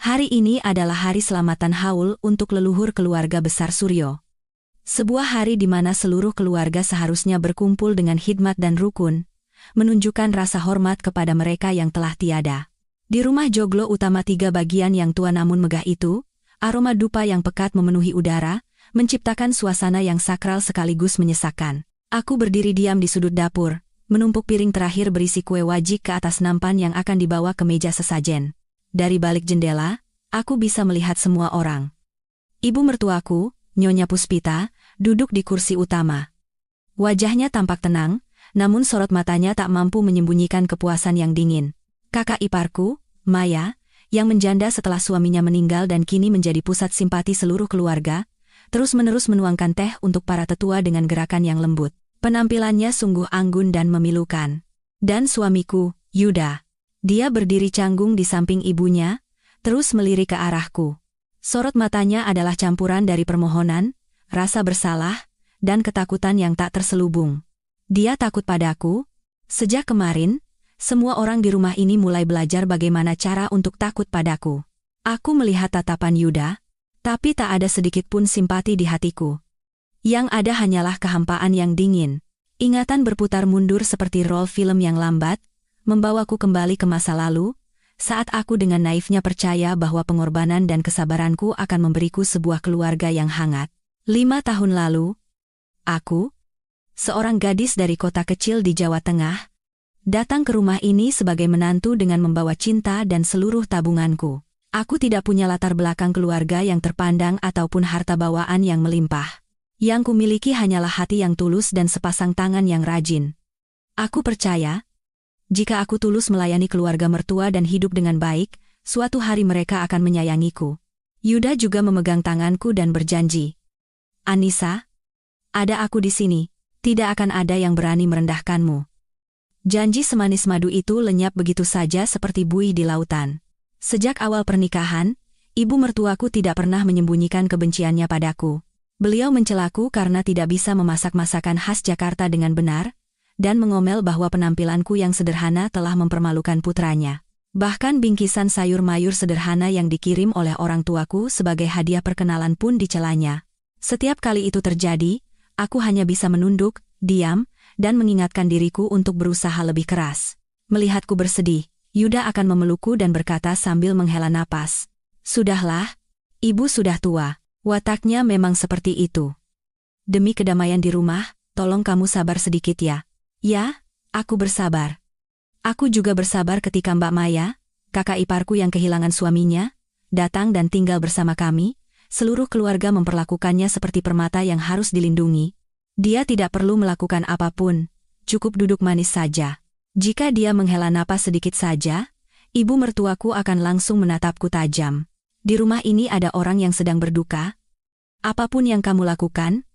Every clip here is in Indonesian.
Hari ini adalah hari selamatan haul untuk leluhur keluarga besar Suryo. Sebuah hari di mana seluruh keluarga seharusnya berkumpul dengan khidmat dan rukun, menunjukkan rasa hormat kepada mereka yang telah tiada. Di rumah joglo utama 3 bagian yang tua namun megah itu, aroma dupa yang pekat memenuhi udara, menciptakan suasana yang sakral sekaligus menyesakan. Aku berdiri diam di sudut dapur, menumpuk piring terakhir berisi kue wajik ke atas nampan yang akan dibawa ke meja sesajen. Dari balik jendela, aku bisa melihat semua orang. Ibu mertuaku, Nyonya Puspita, duduk di kursi utama. Wajahnya tampak tenang, namun sorot matanya tak mampu menyembunyikan kepuasan yang dingin. Kakak iparku, Maya, yang menjanda setelah suaminya meninggal dan kini menjadi pusat simpati seluruh keluarga, terus-menerus menuangkan teh untuk para tetua dengan gerakan yang lembut. Penampilannya sungguh anggun dan memilukan. Dan suamiku, Yuda. Dia berdiri canggung di samping ibunya, terus melirik ke arahku. Sorot matanya adalah campuran dari permohonan, rasa bersalah, dan ketakutan yang tak terselubung. Dia takut padaku. Sejak kemarin, semua orang di rumah ini mulai belajar bagaimana cara untuk takut padaku. Aku melihat tatapan Yuda, tapi tak ada sedikit pun simpati di hatiku. Yang ada hanyalah kehampaan yang dingin. Ingatan berputar mundur seperti rol film yang lambat, membawaku kembali ke masa lalu, saat aku dengan naifnya percaya bahwa pengorbanan dan kesabaranku akan memberiku sebuah keluarga yang hangat. 5 tahun lalu, aku, seorang gadis dari kota kecil di Jawa Tengah, datang ke rumah ini sebagai menantu dengan membawa cinta dan seluruh tabunganku. Aku tidak punya latar belakang keluarga yang terpandang ataupun harta bawaan yang melimpah. Yang kumiliki hanyalah hati yang tulus dan sepasang tangan yang rajin. Aku percaya, jika aku tulus melayani keluarga mertua dan hidup dengan baik, suatu hari mereka akan menyayangiku. Yuda juga memegang tanganku dan berjanji. Anissa, ada aku di sini, tidak akan ada yang berani merendahkanmu. Janji semanis madu itu lenyap begitu saja seperti buih di lautan. Sejak awal pernikahan, ibu mertuaku tidak pernah menyembunyikan kebenciannya padaku. Beliau mencelaku karena tidak bisa memasak masakan khas Jakarta dengan benar, dan mengomel bahwa penampilanku yang sederhana telah mempermalukan putranya. Bahkan bingkisan sayur mayur sederhana yang dikirim oleh orang tuaku sebagai hadiah perkenalan pun dicelanya. Setiap kali itu terjadi, aku hanya bisa menunduk, diam, dan mengingatkan diriku untuk berusaha lebih keras. Melihatku bersedih, Yuda akan memelukku dan berkata sambil menghela napas. Sudahlah, ibu sudah tua. Wataknya memang seperti itu. Demi kedamaian di rumah, tolong kamu sabar sedikit ya. Ya, aku bersabar. Aku juga bersabar ketika Mbak Maya, kakak iparku yang kehilangan suaminya, datang dan tinggal bersama kami. Seluruh keluarga memperlakukannya seperti permata yang harus dilindungi. Dia tidak perlu melakukan apapun, cukup duduk manis saja. Jika dia menghela napas sedikit saja, ibu mertuaku akan langsung menatapku tajam. Di rumah ini ada orang yang sedang berduka. Apapun yang kamu lakukan,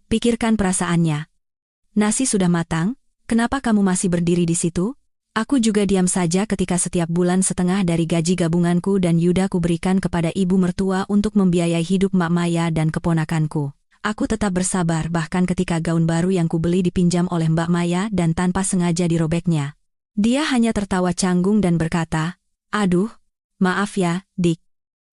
pikirkan perasaannya. Nasi sudah matang, kenapa kamu masih berdiri di situ? Aku juga diam saja ketika setiap bulan setengah dari gaji gabunganku dan Yuda ku berikan kepada ibu mertua untuk membiayai hidup Mak Maya dan keponakanku. Aku tetap bersabar bahkan ketika gaun baru yang kubeli dipinjam oleh Mbak Maya dan tanpa sengaja dirobeknya. Dia hanya tertawa canggung dan berkata, "Aduh, maaf ya, Dik.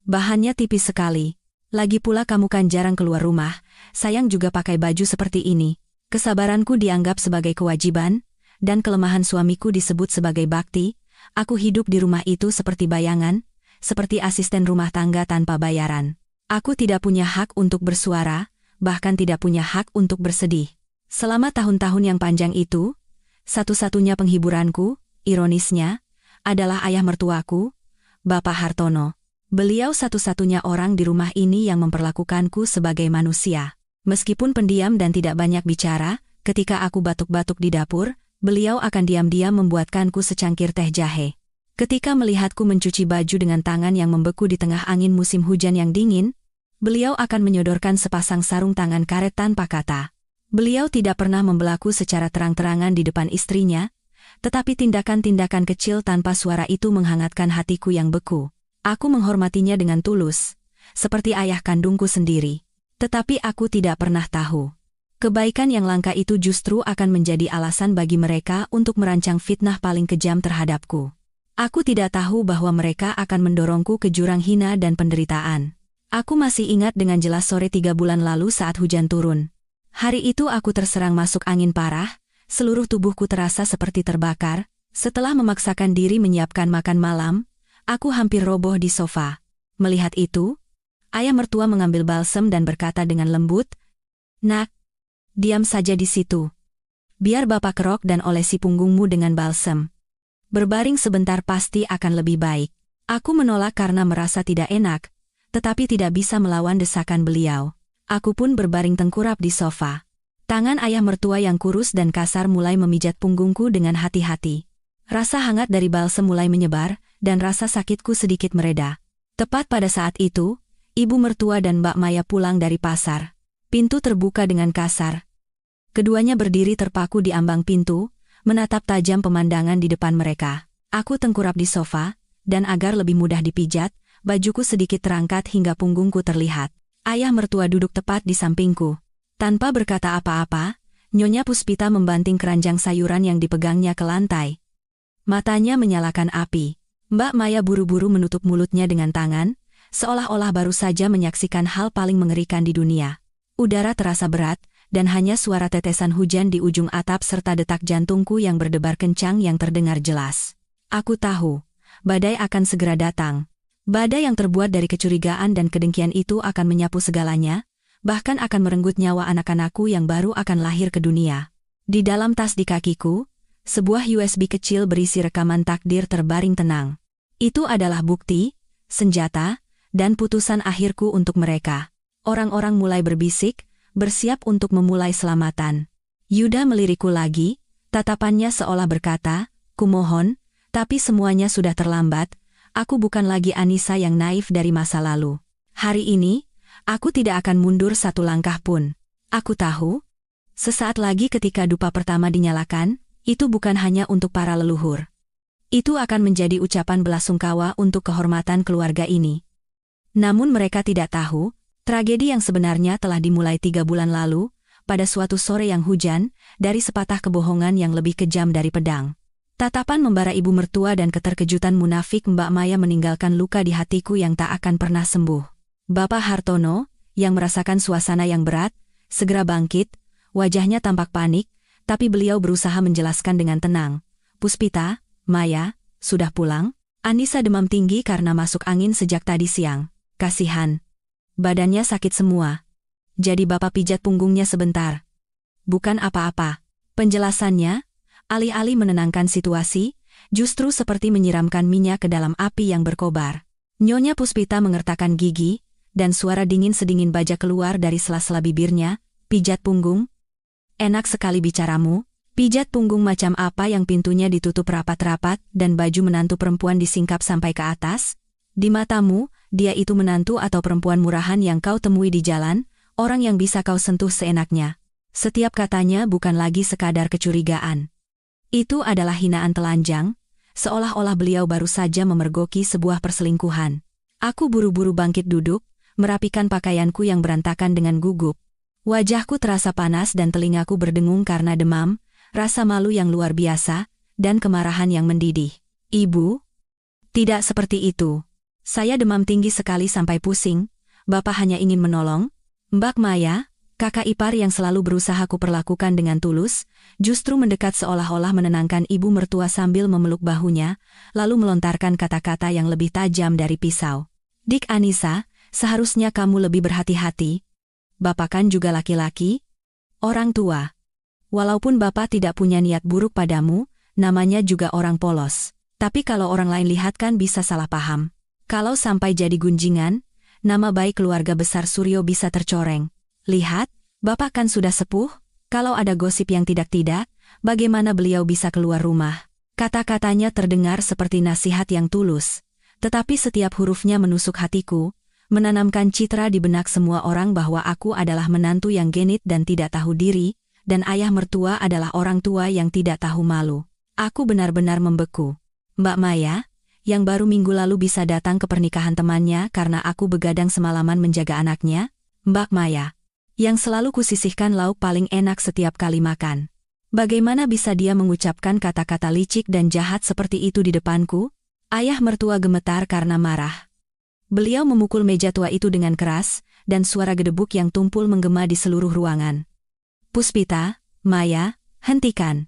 Bahannya tipis sekali. Lagi pula kamu kan jarang keluar rumah, sayang juga pakai baju seperti ini." Kesabaranku dianggap sebagai kewajiban, dan kelemahan suamiku disebut sebagai bakti. Aku hidup di rumah itu seperti bayangan, seperti asisten rumah tangga tanpa bayaran. Aku tidak punya hak untuk bersuara, bahkan tidak punya hak untuk bersedih. Selama tahun-tahun yang panjang itu, satu-satunya penghiburanku, ironisnya, adalah ayah mertuaku, Bapak Hartono. Beliau satu-satunya orang di rumah ini yang memperlakukanku sebagai manusia. Meskipun pendiam dan tidak banyak bicara, ketika aku batuk-batuk di dapur, beliau akan diam-diam membuatkanku secangkir teh jahe. Ketika melihatku mencuci baju dengan tangan yang membeku di tengah angin musim hujan yang dingin, beliau akan menyodorkan sepasang sarung tangan karet tanpa kata. Beliau tidak pernah membelaku secara terang-terangan di depan istrinya, tetapi tindakan-tindakan kecil tanpa suara itu menghangatkan hatiku yang beku. Aku menghormatinya dengan tulus, seperti ayah kandungku sendiri. Tetapi aku tidak pernah tahu. Kebaikan yang langka itu justru akan menjadi alasan bagi mereka untuk merancang fitnah paling kejam terhadapku. Aku tidak tahu bahwa mereka akan mendorongku ke jurang hina dan penderitaan. Aku masih ingat dengan jelas sore 3 bulan lalu saat hujan turun. Hari itu aku terserang masuk angin parah, seluruh tubuhku terasa seperti terbakar. Setelah memaksakan diri menyiapkan makan malam, aku hampir roboh di sofa. Melihat itu, ayah mertua mengambil balsem dan berkata dengan lembut, "Nak, diam saja di situ. Biar bapak kerok dan olesi punggungmu dengan balsem. Berbaring sebentar pasti akan lebih baik." Aku menolak karena merasa tidak enak, tetapi tidak bisa melawan desakan beliau. Aku pun berbaring tengkurap di sofa. Tangan ayah mertua yang kurus dan kasar mulai memijat punggungku dengan hati-hati. Rasa hangat dari balsem mulai menyebar, dan rasa sakitku sedikit mereda. Tepat pada saat itu, ibu mertua dan Mbak Maya pulang dari pasar. Pintu terbuka dengan kasar. Keduanya berdiri terpaku di ambang pintu, menatap tajam pemandangan di depan mereka. Aku tengkurap di sofa, dan agar lebih mudah dipijat, bajuku sedikit terangkat hingga punggungku terlihat. Ayah mertua duduk tepat di sampingku. Tanpa berkata apa-apa, Nyonya Puspita membanting keranjang sayuran yang dipegangnya ke lantai. Matanya menyalakan api. Mbak Maya buru-buru menutup mulutnya dengan tangan, seolah-olah baru saja menyaksikan hal paling mengerikan di dunia. Udara terasa berat, dan hanya suara tetesan hujan di ujung atap serta detak jantungku yang berdebar kencang yang terdengar jelas. Aku tahu, badai akan segera datang. Badai yang terbuat dari kecurigaan dan kedengkian itu akan menyapu segalanya, bahkan akan merenggut nyawa anak-anakku yang baru akan lahir ke dunia. Di dalam tas di kakiku, sebuah USB kecil berisi rekaman takdir terbaring tenang. Itu adalah bukti, senjata, dan putusan akhirku untuk mereka. Orang-orang mulai berbisik, bersiap untuk memulai selamatan. Yuda melirikku lagi, tatapannya seolah berkata, "Kumohon, tapi semuanya sudah terlambat. Aku bukan lagi Anissa yang naif dari masa lalu. Hari ini, aku tidak akan mundur satu langkah pun. Aku tahu, sesaat lagi ketika dupa pertama dinyalakan, itu bukan hanya untuk para leluhur. Itu akan menjadi ucapan belasungkawa untuk kehormatan keluarga ini." Namun mereka tidak tahu, tragedi yang sebenarnya telah dimulai 3 bulan lalu, pada suatu sore yang hujan, dari sepatah kebohongan yang lebih kejam dari pedang. Tatapan membara ibu mertua dan keterkejutan munafik Mbak Maya meninggalkan luka di hatiku yang tak akan pernah sembuh. Bapak Hartono, yang merasakan suasana yang berat, segera bangkit, wajahnya tampak panik, tapi beliau berusaha menjelaskan dengan tenang. "Puspita, Maya, sudah pulang? Anissa demam tinggi karena masuk angin sejak tadi siang. Kasihan. Badannya sakit semua. Jadi bapak pijat punggungnya sebentar." Bukan apa-apa. Penjelasannya, alih-alih menenangkan situasi, justru seperti menyiramkan minyak ke dalam api yang berkobar. Nyonya Puspita mengertakkan gigi, dan suara dingin sedingin baja keluar dari sela-sela bibirnya, "Pijat punggung? Enak sekali bicaramu. Pijat punggung macam apa yang pintunya ditutup rapat-rapat dan baju menantu perempuan disingkap sampai ke atas? Di matamu, dia itu menantu atau perempuan murahan yang kau temui di jalan, orang yang bisa kau sentuh seenaknya." Setiap katanya bukan lagi sekadar kecurigaan. Itu adalah hinaan telanjang, seolah-olah beliau baru saja memergoki sebuah perselingkuhan. Aku buru-buru bangkit duduk, merapikan pakaianku yang berantakan dengan gugup. Wajahku terasa panas dan telingaku berdengung karena demam, rasa malu yang luar biasa, dan kemarahan yang mendidih. "Ibu? Tidak seperti itu. Saya demam tinggi sekali sampai pusing. Bapak hanya ingin menolong." Mbak Maya, kakak ipar yang selalu berusaha kuperlakukan dengan tulus, justru mendekat seolah-olah menenangkan ibu mertua sambil memeluk bahunya, lalu melontarkan kata-kata yang lebih tajam dari pisau. "Dik Anissa, seharusnya kamu lebih berhati-hati. Bapak kan juga laki-laki, orang tua. Walaupun bapak tidak punya niat buruk padamu, namanya juga orang polos. Tapi kalau orang lain lihat kan bisa salah paham. Kalau sampai jadi gunjingan, nama baik keluarga besar Suryo bisa tercoreng. Lihat, bapak kan sudah sepuh, kalau ada gosip yang tidak-tidak, bagaimana beliau bisa keluar rumah?" Kata-katanya terdengar seperti nasihat yang tulus, tetapi setiap hurufnya menusuk hatiku, menanamkan citra di benak semua orang bahwa aku adalah menantu yang genit dan tidak tahu diri, dan ayah mertua adalah orang tua yang tidak tahu malu. Aku benar-benar membeku. Mbak Maya, yang baru minggu lalu bisa datang ke pernikahan temannya karena aku begadang semalaman menjaga anaknya, Mbak Maya, yang selalu kusisihkan lauk paling enak setiap kali makan. Bagaimana bisa dia mengucapkan kata-kata licik dan jahat seperti itu di depanku? Ayah mertua gemetar karena marah. Beliau memukul meja tua itu dengan keras, dan suara gedebuk yang tumpul menggema di seluruh ruangan. Puspita, Maya, hentikan.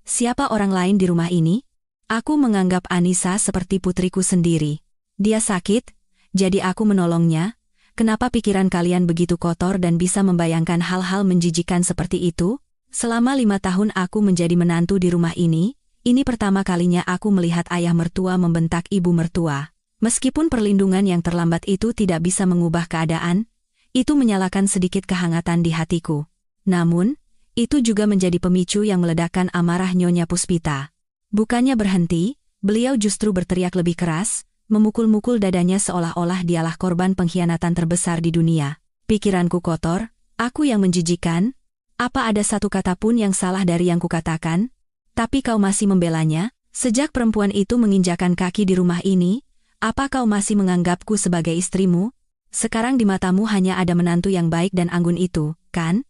Siapa orang lain di rumah ini? Aku menganggap Anissa seperti putriku sendiri. Dia sakit, jadi aku menolongnya. Kenapa pikiran kalian begitu kotor dan bisa membayangkan hal-hal menjijikan seperti itu? Selama 5 tahun aku menjadi menantu di rumah ini pertama kalinya aku melihat ayah mertua membentak ibu mertua. Meskipun perlindungan yang terlambat itu tidak bisa mengubah keadaan, itu menyalakan sedikit kehangatan di hatiku. Namun, itu juga menjadi pemicu yang meledakkan amarah Nyonya Puspita. Bukannya berhenti, beliau justru berteriak lebih keras, memukul-mukul dadanya seolah-olah dialah korban pengkhianatan terbesar di dunia. Pikiranku kotor, aku yang menjijikan. Apa ada satu kata pun yang salah dari yang kukatakan? Tapi kau masih membelanya? Sejak perempuan itu menginjakan kaki di rumah ini, apa kau masih menganggapku sebagai istrimu? Sekarang di matamu hanya ada menantu yang baik dan anggun itu, kan?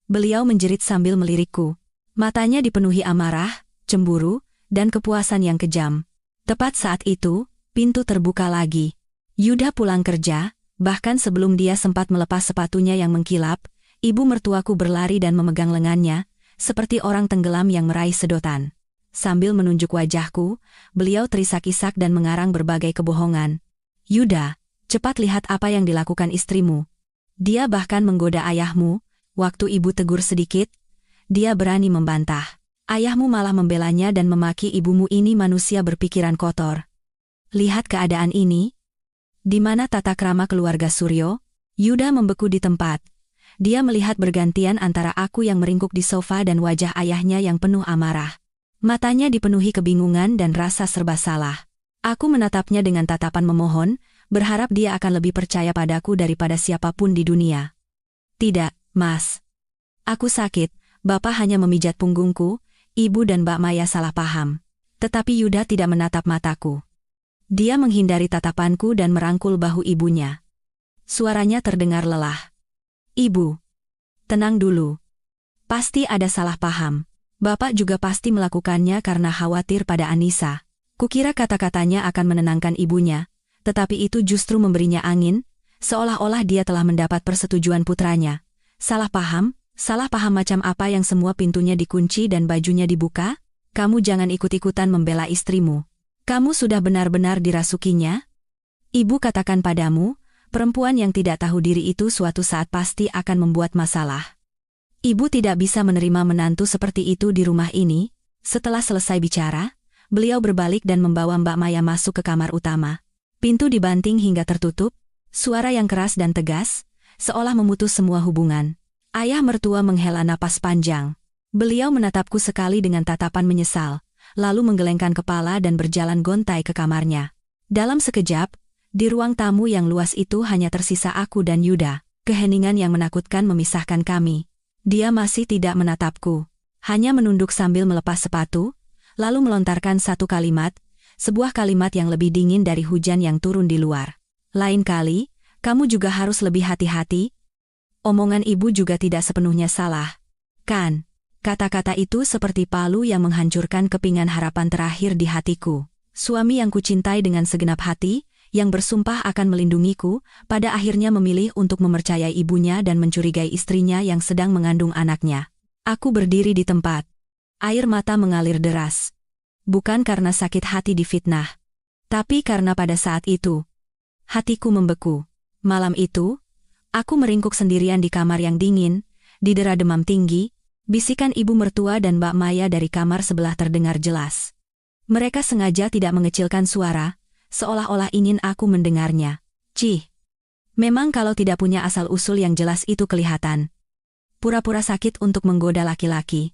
Beliau menjerit sambil melirikku. Matanya dipenuhi amarah, cemburu, dan kepuasan yang kejam. Tepat saat itu, pintu terbuka lagi. Yuda pulang kerja, bahkan sebelum dia sempat melepas sepatunya yang mengkilap, ibu mertuaku berlari dan memegang lengannya, seperti orang tenggelam yang meraih sedotan. Sambil menunjuk wajahku, beliau terisak-isak dan mengarang berbagai kebohongan. Yuda, cepat lihat apa yang dilakukan istrimu. Dia bahkan menggoda ayahmu. Waktu ibu tegur sedikit, dia berani membantah. Ayahmu malah membelanya dan memaki ibumu. Ini manusia berpikiran kotor. Lihat keadaan ini. Di mana tata krama keluarga Suryo? Yuda membeku di tempat. Dia melihat bergantian antara aku yang meringkuk di sofa dan wajah ayahnya yang penuh amarah. Matanya dipenuhi kebingungan dan rasa serba salah. Aku menatapnya dengan tatapan memohon, berharap dia akan lebih percaya padaku daripada siapapun di dunia. Tidak, Mas. Aku sakit, Bapak hanya memijat punggungku, Ibu dan Mbak Maya salah paham. Tetapi Yuda tidak menatap mataku. Dia menghindari tatapanku dan merangkul bahu ibunya. Suaranya terdengar lelah. Ibu, tenang dulu. Pasti ada salah paham. Bapak juga pasti melakukannya karena khawatir pada Anissa. Kukira kata-katanya akan menenangkan ibunya, tetapi itu justru memberinya angin, seolah-olah dia telah mendapat persetujuan putranya. Salah paham macam apa yang semua pintunya dikunci dan bajunya dibuka? Kamu jangan ikut-ikutan membela istrimu. Kamu sudah benar-benar dirasukinya? Ibu katakan padamu, perempuan yang tidak tahu diri itu suatu saat pasti akan membuat masalah. Ibu tidak bisa menerima menantu seperti itu di rumah ini. Setelah selesai bicara, beliau berbalik dan membawa Mbak Maya masuk ke kamar utama. Pintu dibanting hingga tertutup, suara yang keras dan tegas, seolah memutus semua hubungan. Ayah mertua menghela napas panjang. Beliau menatapku sekali dengan tatapan menyesal, lalu menggelengkan kepala dan berjalan gontai ke kamarnya. Dalam sekejap, di ruang tamu yang luas itu hanya tersisa aku dan Yuda. Keheningan yang menakutkan memisahkan kami. Dia masih tidak menatapku. Hanya menunduk sambil melepas sepatu, lalu melontarkan satu kalimat, sebuah kalimat yang lebih dingin dari hujan yang turun di luar. Lain kali, kamu juga harus lebih hati-hati. Omongan ibu juga tidak sepenuhnya salah. Kan? Kata-kata itu seperti palu yang menghancurkan kepingan harapan terakhir di hatiku. Suami yang kucintai dengan segenap hati, yang bersumpah akan melindungiku, pada akhirnya memilih untuk mempercayai ibunya dan mencurigai istrinya yang sedang mengandung anaknya. Aku berdiri di tempat. Air mata mengalir deras. Bukan karena sakit hati difitnah, tapi karena pada saat itu, hatiku membeku. Malam itu, aku meringkuk sendirian di kamar yang dingin, didera demam tinggi, bisikan ibu mertua dan Mbak Maya dari kamar sebelah terdengar jelas. Mereka sengaja tidak mengecilkan suara, seolah-olah ingin aku mendengarnya. Cih, memang kalau tidak punya asal-usul yang jelas itu kelihatan. Pura-pura sakit untuk menggoda laki-laki.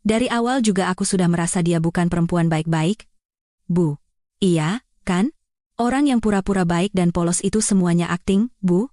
Dari awal juga aku sudah merasa dia bukan perempuan baik-baik. Bu, iya, kan? Orang yang pura-pura baik dan polos itu semuanya akting, Bu.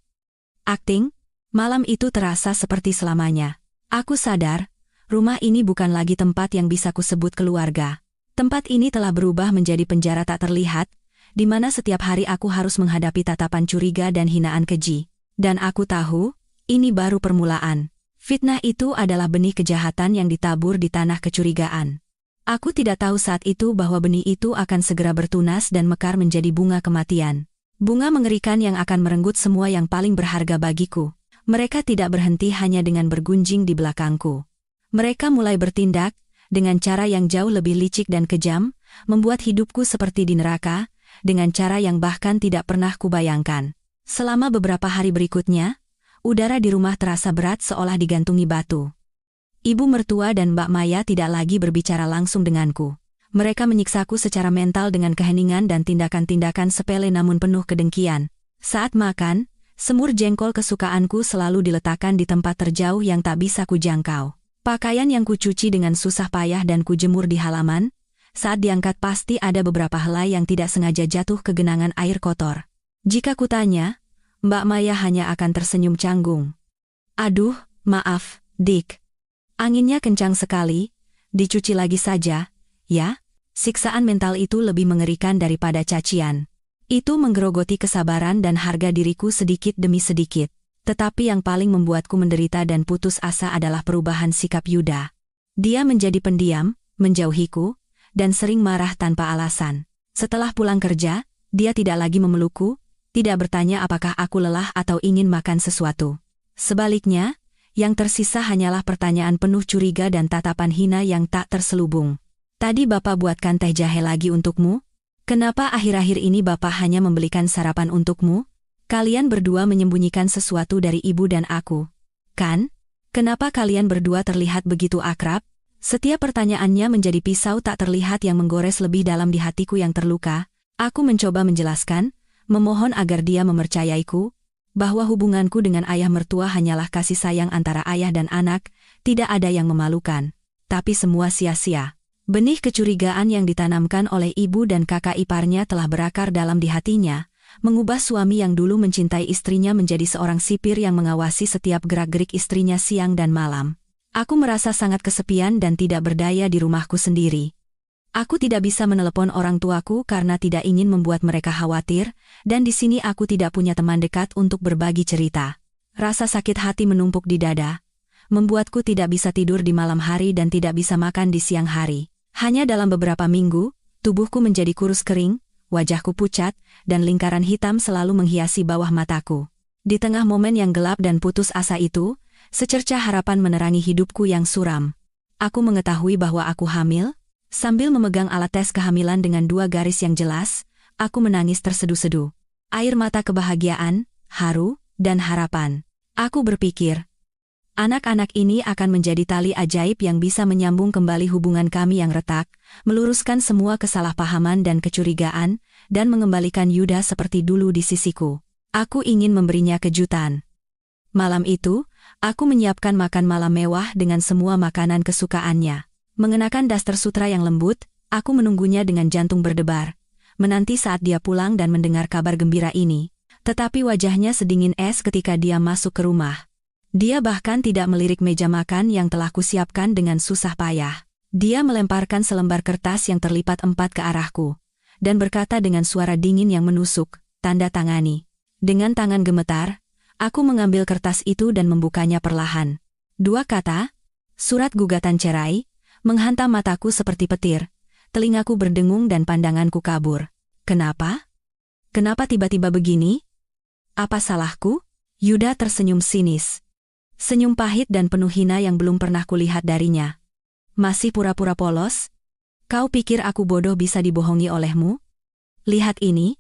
Akting? Malam itu terasa seperti selamanya. Aku sadar, rumah ini bukan lagi tempat yang bisa kusebut keluarga. Tempat ini telah berubah menjadi penjara tak terlihat, di mana setiap hari aku harus menghadapi tatapan curiga dan hinaan keji. Dan aku tahu, ini baru permulaan. Fitnah itu adalah benih kejahatan yang ditabur di tanah kecurigaan. Aku tidak tahu saat itu bahwa benih itu akan segera bertunas dan mekar menjadi bunga kematian. Bunga mengerikan yang akan merenggut semua yang paling berharga bagiku. Mereka tidak berhenti hanya dengan bergunjing di belakangku. Mereka mulai bertindak, dengan cara yang jauh lebih licik dan kejam, membuat hidupku seperti di neraka, dengan cara yang bahkan tidak pernah kubayangkan. Selama beberapa hari berikutnya, udara di rumah terasa berat seolah digantungi batu. Ibu mertua dan Mbak Maya tidak lagi berbicara langsung denganku. Mereka menyiksaku secara mental dengan keheningan dan tindakan-tindakan sepele namun penuh kedengkian. Saat makan, semur jengkol kesukaanku selalu diletakkan di tempat terjauh yang tak bisa kujangkau. Pakaian yang kucuci dengan susah payah dan kujemur di halaman, saat diangkat pasti ada beberapa helai yang tidak sengaja jatuh ke genangan air kotor. Jika kutanya, Mbak Maya hanya akan tersenyum canggung. Aduh, maaf, Dik. Anginnya kencang sekali, dicuci lagi saja, ya? Siksaan mental itu lebih mengerikan daripada cacian. Itu menggerogoti kesabaran dan harga diriku sedikit demi sedikit. Tetapi yang paling membuatku menderita dan putus asa adalah perubahan sikap Yuda. Dia menjadi pendiam, menjauhiku, dan sering marah tanpa alasan. Setelah pulang kerja, dia tidak lagi memelukku, tidak bertanya apakah aku lelah atau ingin makan sesuatu. Sebaliknya, yang tersisa hanyalah pertanyaan penuh curiga dan tatapan hina yang tak terselubung. Tadi Bapak buatkan teh jahe lagi untukmu? Kenapa akhir-akhir ini Bapak hanya membelikan sarapan untukmu? Kalian berdua menyembunyikan sesuatu dari ibu dan aku. Kan? Kenapa kalian berdua terlihat begitu akrab? Setiap pertanyaannya menjadi pisau tak terlihat yang menggores lebih dalam di hatiku yang terluka. Aku mencoba menjelaskan, memohon agar dia mempercayaiku, bahwa hubunganku dengan ayah mertua hanyalah kasih sayang antara ayah dan anak, tidak ada yang memalukan. Tapi semua sia-sia. Benih kecurigaan yang ditanamkan oleh ibu dan kakak iparnya telah berakar dalam di hatinya, mengubah suami yang dulu mencintai istrinya menjadi seorang sipir yang mengawasi setiap gerak-gerik istrinya siang dan malam. Aku merasa sangat kesepian dan tidak berdaya di rumahku sendiri. Aku tidak bisa menelepon orang tuaku karena tidak ingin membuat mereka khawatir, dan di sini aku tidak punya teman dekat untuk berbagi cerita. Rasa sakit hati menumpuk di dada, membuatku tidak bisa tidur di malam hari dan tidak bisa makan di siang hari. Hanya dalam beberapa minggu, tubuhku menjadi kurus kering, wajahku pucat, dan lingkaran hitam selalu menghiasi bawah mataku. Di tengah momen yang gelap dan putus asa itu, secercah harapan menerangi hidupku yang suram. Aku mengetahui bahwa aku hamil. Sambil memegang alat tes kehamilan dengan 2 garis yang jelas, aku menangis terseduh-seduh. Air mata kebahagiaan, haru, dan harapan. Aku berpikir, anak-anak ini akan menjadi tali ajaib yang bisa menyambung kembali hubungan kami yang retak, meluruskan semua kesalahpahaman dan kecurigaan, dan mengembalikan Yuda seperti dulu di sisiku. Aku ingin memberinya kejutan. Malam itu, aku menyiapkan makan malam mewah dengan semua makanan kesukaannya. Mengenakan daster sutra yang lembut, aku menunggunya dengan jantung berdebar, menanti saat dia pulang dan mendengar kabar gembira ini. Tetapi wajahnya sedingin es ketika dia masuk ke rumah. Dia bahkan tidak melirik meja makan yang telah kusiapkan dengan susah payah. Dia melemparkan selembar kertas yang terlipat 4 ke arahku, dan berkata dengan suara dingin yang menusuk, "Tanda tangani." Dengan tangan gemetar, aku mengambil kertas itu dan membukanya perlahan. 2 kata, "Surat gugatan cerai," menghantam mataku seperti petir, telingaku berdengung dan pandanganku kabur. Kenapa? Kenapa tiba-tiba begini? Apa salahku? Yuda tersenyum sinis. Senyum pahit dan penuh hina yang belum pernah kulihat darinya. Masih pura-pura polos? Kau pikir aku bodoh bisa dibohongi olehmu? Lihat ini.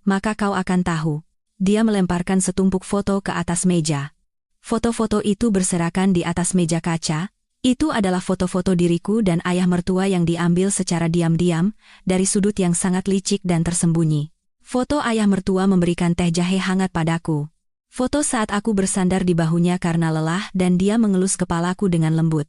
Maka kau akan tahu. Dia melemparkan setumpuk foto ke atas meja. Foto-foto itu berserakan di atas meja kaca. Itu adalah foto-foto diriku dan ayah mertua yang diambil secara diam-diam, dari sudut yang sangat licik dan tersembunyi. Foto ayah mertua memberikan teh jahe hangat padaku. Foto saat aku bersandar di bahunya karena lelah dan dia mengelus kepalaku dengan lembut.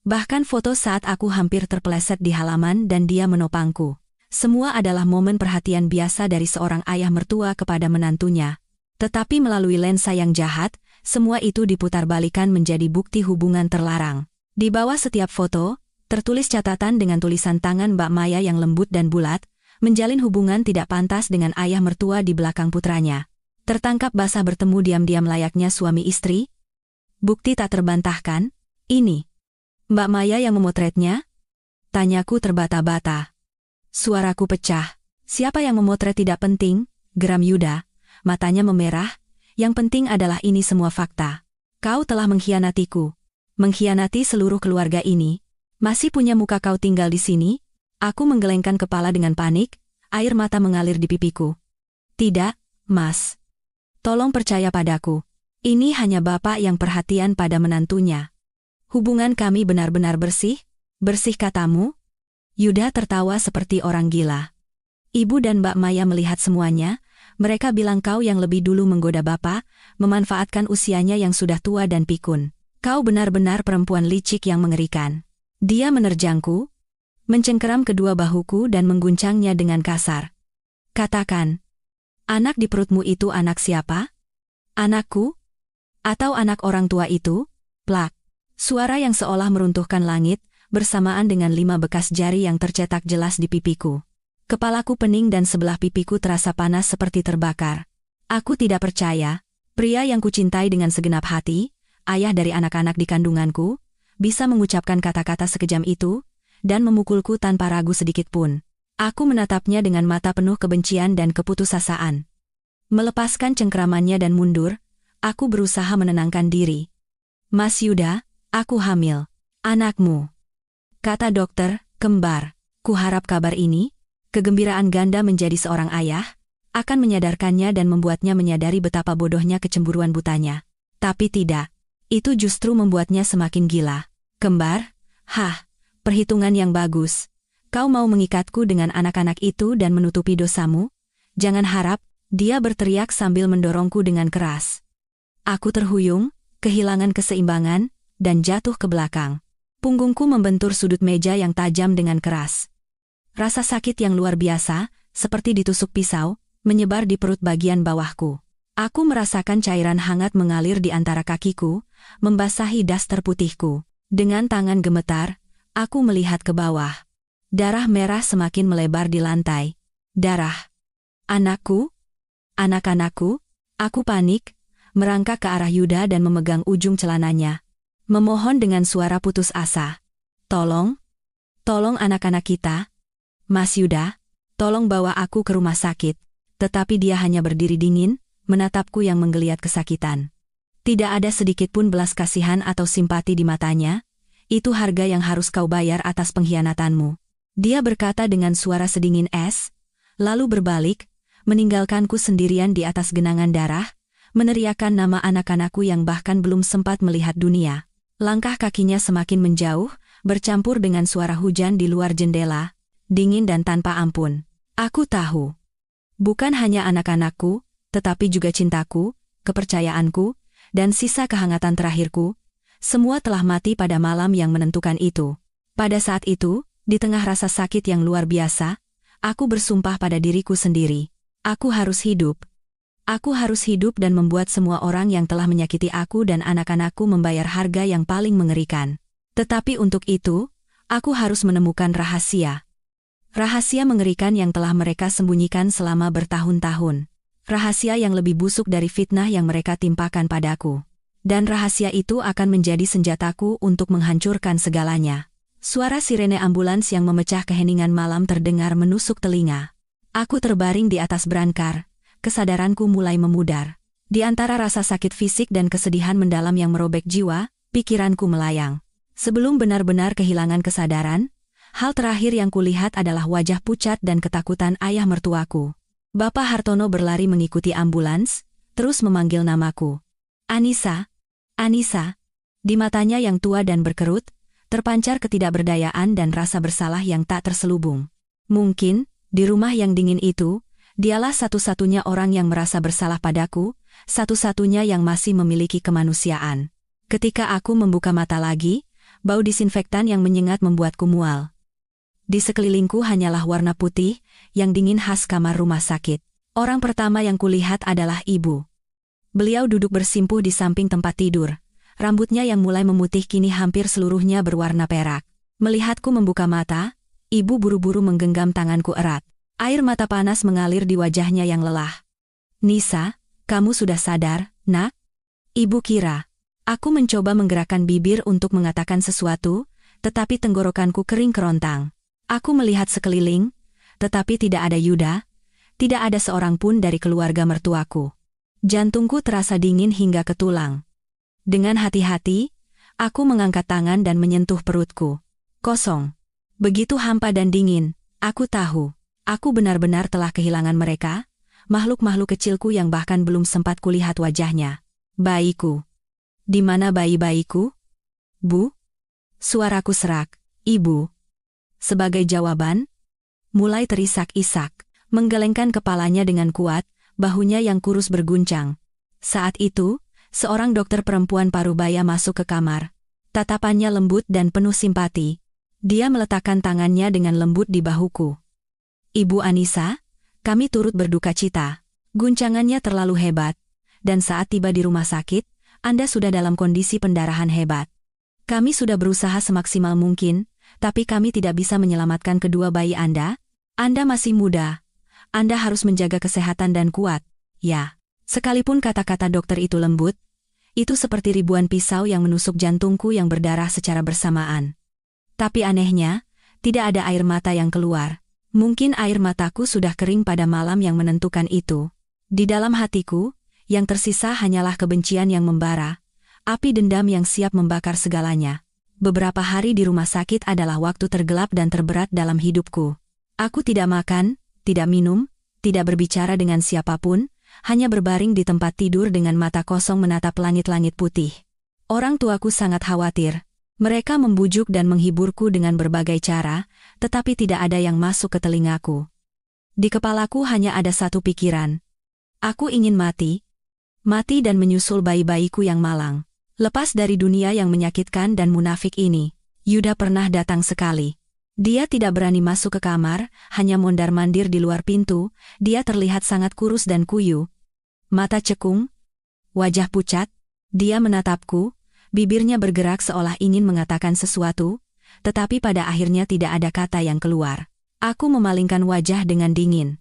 Bahkan foto saat aku hampir terpeleset di halaman dan dia menopangku. Semua adalah momen perhatian biasa dari seorang ayah mertua kepada menantunya. Tetapi melalui lensa yang jahat, semua itu diputarbalikan menjadi bukti hubungan terlarang. Di bawah setiap foto, tertulis catatan dengan tulisan tangan Mbak Maya yang lembut dan bulat, menjalin hubungan tidak pantas dengan ayah mertua di belakang putranya. Tertangkap basah bertemu diam-diam layaknya suami istri. Bukti tak terbantahkan, ini. Mbak Maya yang memotretnya? Tanyaku terbata-bata. Suaraku pecah. Siapa yang memotret tidak penting, geram Yuda. Matanya memerah. Yang penting adalah ini semua fakta. Kau telah mengkhianatiku. Mengkhianati seluruh keluarga ini. Masih punya muka kau tinggal di sini? Aku menggelengkan kepala dengan panik. Air mata mengalir di pipiku. Tidak, Mas. Tolong percaya padaku. Ini hanya bapak yang perhatian pada menantunya. Hubungan kami benar-benar bersih? Bersih katamu? Yuda tertawa seperti orang gila. Ibu dan Mbak Maya melihat semuanya. Mereka bilang kau yang lebih dulu menggoda bapak, memanfaatkan usianya yang sudah tua dan pikun. Kau benar-benar perempuan licik yang mengerikan. Dia menerjangku, mencengkeram kedua bahuku dan mengguncangnya dengan kasar. Katakan, anak di perutmu itu anak siapa? Anakku? Atau anak orang tua itu? Plak. Suara yang seolah meruntuhkan langit, bersamaan dengan 5 bekas jari yang tercetak jelas di pipiku. Kepalaku pening dan sebelah pipiku terasa panas seperti terbakar. Aku tidak percaya, pria yang kucintai dengan segenap hati, ayah dari anak-anak di kandunganku, bisa mengucapkan kata-kata sekejam itu, dan memukulku tanpa ragu sedikit pun. Aku menatapnya dengan mata penuh kebencian dan keputusasaan. Melepaskan cengkeramannya dan mundur, aku berusaha menenangkan diri. Mas Yuda, aku hamil. Anakmu. Kata dokter, kembar. Kuharap kabar ini, kegembiraan ganda menjadi seorang ayah, akan menyadarkannya dan membuatnya menyadari betapa bodohnya kecemburuan butanya. Tapi tidak. Itu justru membuatnya semakin gila. Kembar? Hah, perhitungan yang bagus. Kau mau mengikatku dengan anak-anak itu dan menutupi dosamu? Jangan harap, dia berteriak sambil mendorongku dengan keras. Aku terhuyung, kehilangan keseimbangan, dan jatuh ke belakang. Punggungku membentur sudut meja yang tajam dengan keras. Rasa sakit yang luar biasa, seperti ditusuk pisau, menyebar di perut bagian bawahku. Aku merasakan cairan hangat mengalir di antara kakiku, membasahi daster putihku. Dengan tangan gemetar, aku melihat ke bawah. Darah merah semakin melebar di lantai. Darah. Anakku? Anak-anakku? Aku panik, merangkak ke arah Yuda dan memegang ujung celananya. Memohon dengan suara putus asa. Tolong anak-anak kita. Mas Yuda, tolong bawa aku ke rumah sakit. Tetapi dia hanya berdiri dingin, menatapku yang menggeliat kesakitan. Tidak ada sedikit pun belas kasihan atau simpati di matanya. Itu harga yang harus kau bayar atas pengkhianatanmu. Dia berkata dengan suara sedingin es, lalu berbalik, meninggalkanku sendirian di atas genangan darah, meneriakkan nama anak-anakku yang bahkan belum sempat melihat dunia. Langkah kakinya semakin menjauh, bercampur dengan suara hujan di luar jendela, dingin dan tanpa ampun. Aku tahu. Bukan hanya anak-anakku, tetapi juga cintaku, kepercayaanku, dan sisa kehangatan terakhirku, semua telah mati pada malam yang menentukan itu. Pada saat itu, di tengah rasa sakit yang luar biasa, aku bersumpah pada diriku sendiri. Aku harus hidup. Aku harus hidup dan membuat semua orang yang telah menyakiti aku dan anak-anakku membayar harga yang paling mengerikan. Tetapi untuk itu, aku harus menemukan rahasia. Rahasia mengerikan yang telah mereka sembunyikan selama bertahun-tahun. Rahasia yang lebih busuk dari fitnah yang mereka timpakan padaku. Dan rahasia itu akan menjadi senjataku untuk menghancurkan segalanya. Suara sirene ambulans yang memecah keheningan malam terdengar menusuk telinga. Aku terbaring di atas brankar. Kesadaranku mulai memudar. Di antara rasa sakit fisik dan kesedihan mendalam yang merobek jiwa, pikiranku melayang. Sebelum benar-benar kehilangan kesadaran, hal terakhir yang kulihat adalah wajah pucat dan ketakutan ayah mertuaku. Bapak Hartono berlari mengikuti ambulans, terus memanggil namaku. Anissa, Anissa. Di matanya yang tua dan berkerut, terpancar ketidakberdayaan dan rasa bersalah yang tak terselubung. Mungkin, di rumah yang dingin itu, dialah satu-satunya orang yang merasa bersalah padaku, satu-satunya yang masih memiliki kemanusiaan. Ketika aku membuka mata lagi, bau disinfektan yang menyengat membuatku mual. Di sekelilingku hanyalah warna putih, yang dingin khas kamar rumah sakit. Orang pertama yang kulihat adalah ibu. Beliau duduk bersimpuh di samping tempat tidur. Rambutnya yang mulai memutih kini hampir seluruhnya berwarna perak. Melihatku membuka mata, ibu buru-buru menggenggam tanganku erat. Air mata panas mengalir di wajahnya yang lelah. Nisa, kamu sudah sadar, nak? Ibu kira. Aku mencoba menggerakkan bibir untuk mengatakan sesuatu, tetapi tenggorokanku kering kerontang. Aku melihat sekeliling, tetapi tidak ada Yuda, tidak ada seorang pun dari keluarga mertuaku. Jantungku terasa dingin hingga ke tulang. Dengan hati-hati, aku mengangkat tangan dan menyentuh perutku. Kosong. Begitu hampa dan dingin, aku tahu. Aku benar-benar telah kehilangan mereka, makhluk-makhluk kecilku yang bahkan belum sempat kulihat wajahnya. Bayiku. Di mana bayi-bayiku? Bu? Suaraku serak. Ibu. Sebagai jawaban, mulai terisak-isak, menggelengkan kepalanya dengan kuat, bahunya yang kurus berguncang. Saat itu, seorang dokter perempuan parubaya masuk ke kamar. Tatapannya lembut dan penuh simpati. Dia meletakkan tangannya dengan lembut di bahuku. Ibu Anissa, kami turut berduka cita. Guncangannya terlalu hebat, dan saat tiba di rumah sakit, Anda sudah dalam kondisi pendarahan hebat. Kami sudah berusaha semaksimal mungkin, tapi kami tidak bisa menyelamatkan kedua bayi Anda. Anda masih muda. Anda harus menjaga kesehatan dan kuat. Ya, sekalipun kata-kata dokter itu lembut, itu seperti ribuan pisau yang menusuk jantungku yang berdarah secara bersamaan. Tapi anehnya, tidak ada air mata yang keluar. Mungkin air mataku sudah kering pada malam yang menentukan itu. Di dalam hatiku, yang tersisa hanyalah kebencian yang membara, api dendam yang siap membakar segalanya. Beberapa hari di rumah sakit adalah waktu tergelap dan terberat dalam hidupku. Aku tidak makan, tidak minum, tidak berbicara dengan siapapun, hanya berbaring di tempat tidur dengan mata kosong menatap langit-langit putih. Orang tuaku sangat khawatir. Mereka membujuk dan menghiburku dengan berbagai cara, tetapi tidak ada yang masuk ke telingaku. Di kepalaku hanya ada satu pikiran. Aku ingin mati. Mati dan menyusul bayi-bayiku yang malang. Lepas dari dunia yang menyakitkan dan munafik ini, Yuda pernah datang sekali. Dia tidak berani masuk ke kamar, hanya mondar-mandir di luar pintu. Dia terlihat sangat kurus dan kuyu. Mata cekung, wajah pucat. Dia menatapku. Bibirnya bergerak seolah ingin mengatakan sesuatu, tetapi pada akhirnya tidak ada kata yang keluar. Aku memalingkan wajah dengan dingin.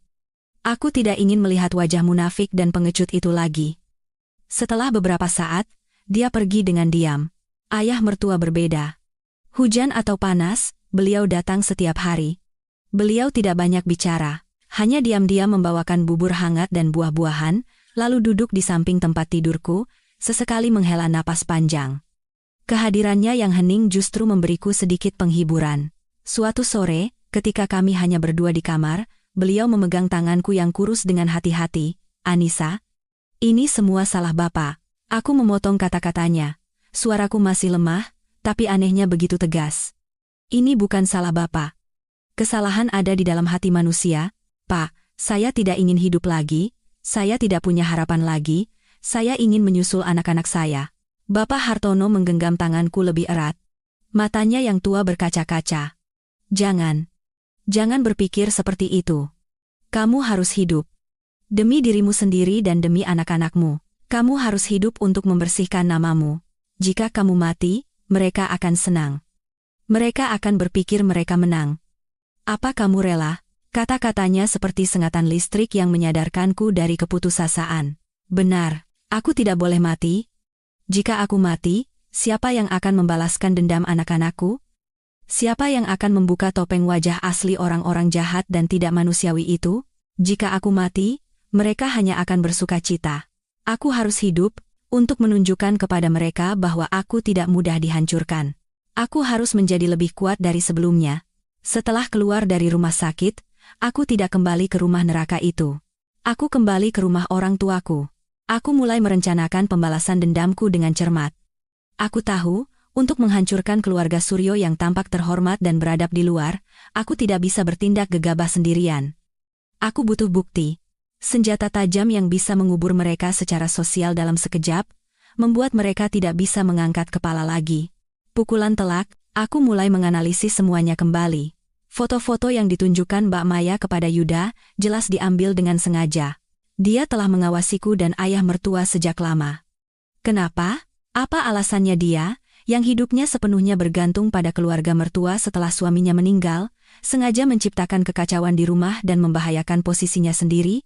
Aku tidak ingin melihat wajah munafik dan pengecut itu lagi. Setelah beberapa saat, dia pergi dengan diam. Ayah mertua berbeda. Hujan atau panas, beliau datang setiap hari. Beliau tidak banyak bicara, hanya diam-diam membawakan bubur hangat dan buah-buahan, lalu duduk di samping tempat tidurku, sesekali menghela napas panjang. Kehadirannya yang hening justru memberiku sedikit penghiburan. Suatu sore, ketika kami hanya berdua di kamar, beliau memegang tanganku yang kurus dengan hati-hati. Anissa, ini semua salah Bapak. Aku memotong kata-katanya. Suaraku masih lemah, tapi anehnya begitu tegas. Ini bukan salah Bapak. Kesalahan ada di dalam hati manusia. Pak, saya tidak ingin hidup lagi, saya tidak punya harapan lagi. Saya ingin menyusul anak-anak saya. Bapak Hartono menggenggam tanganku lebih erat. Matanya yang tua berkaca-kaca. Jangan berpikir seperti itu. Kamu harus hidup. Demi dirimu sendiri dan demi anak-anakmu. Kamu harus hidup untuk membersihkan namamu. Jika kamu mati, mereka akan senang. Mereka akan berpikir mereka menang. Apa kamu rela? Kata-katanya seperti sengatan listrik yang menyadarkanku dari keputusasaan. Benar. Aku tidak boleh mati. Jika aku mati, siapa yang akan membalaskan dendam anak-anakku? Siapa yang akan membuka topeng wajah asli orang-orang jahat dan tidak manusiawi itu? Jika aku mati, mereka hanya akan bersuka cita. Aku harus hidup, untuk menunjukkan kepada mereka bahwa aku tidak mudah dihancurkan. Aku harus menjadi lebih kuat dari sebelumnya. Setelah keluar dari rumah sakit, aku tidak kembali ke rumah neraka itu. Aku kembali ke rumah orang tuaku. Aku mulai merencanakan pembalasan dendamku dengan cermat. Aku tahu, untuk menghancurkan keluarga Suryo yang tampak terhormat dan beradab di luar, aku tidak bisa bertindak gegabah sendirian. Aku butuh bukti. Senjata tajam yang bisa mengubur mereka secara sosial dalam sekejap, membuat mereka tidak bisa mengangkat kepala lagi. Pukulan telak, aku mulai menganalisis semuanya kembali. Foto-foto yang ditunjukkan Mbak Maya kepada Yuda, jelas diambil dengan sengaja. Dia telah mengawasiku dan ayah mertua sejak lama. Kenapa? Apa alasannya dia, yang hidupnya sepenuhnya bergantung pada keluarga mertua setelah suaminya meninggal, sengaja menciptakan kekacauan di rumah dan membahayakan posisinya sendiri?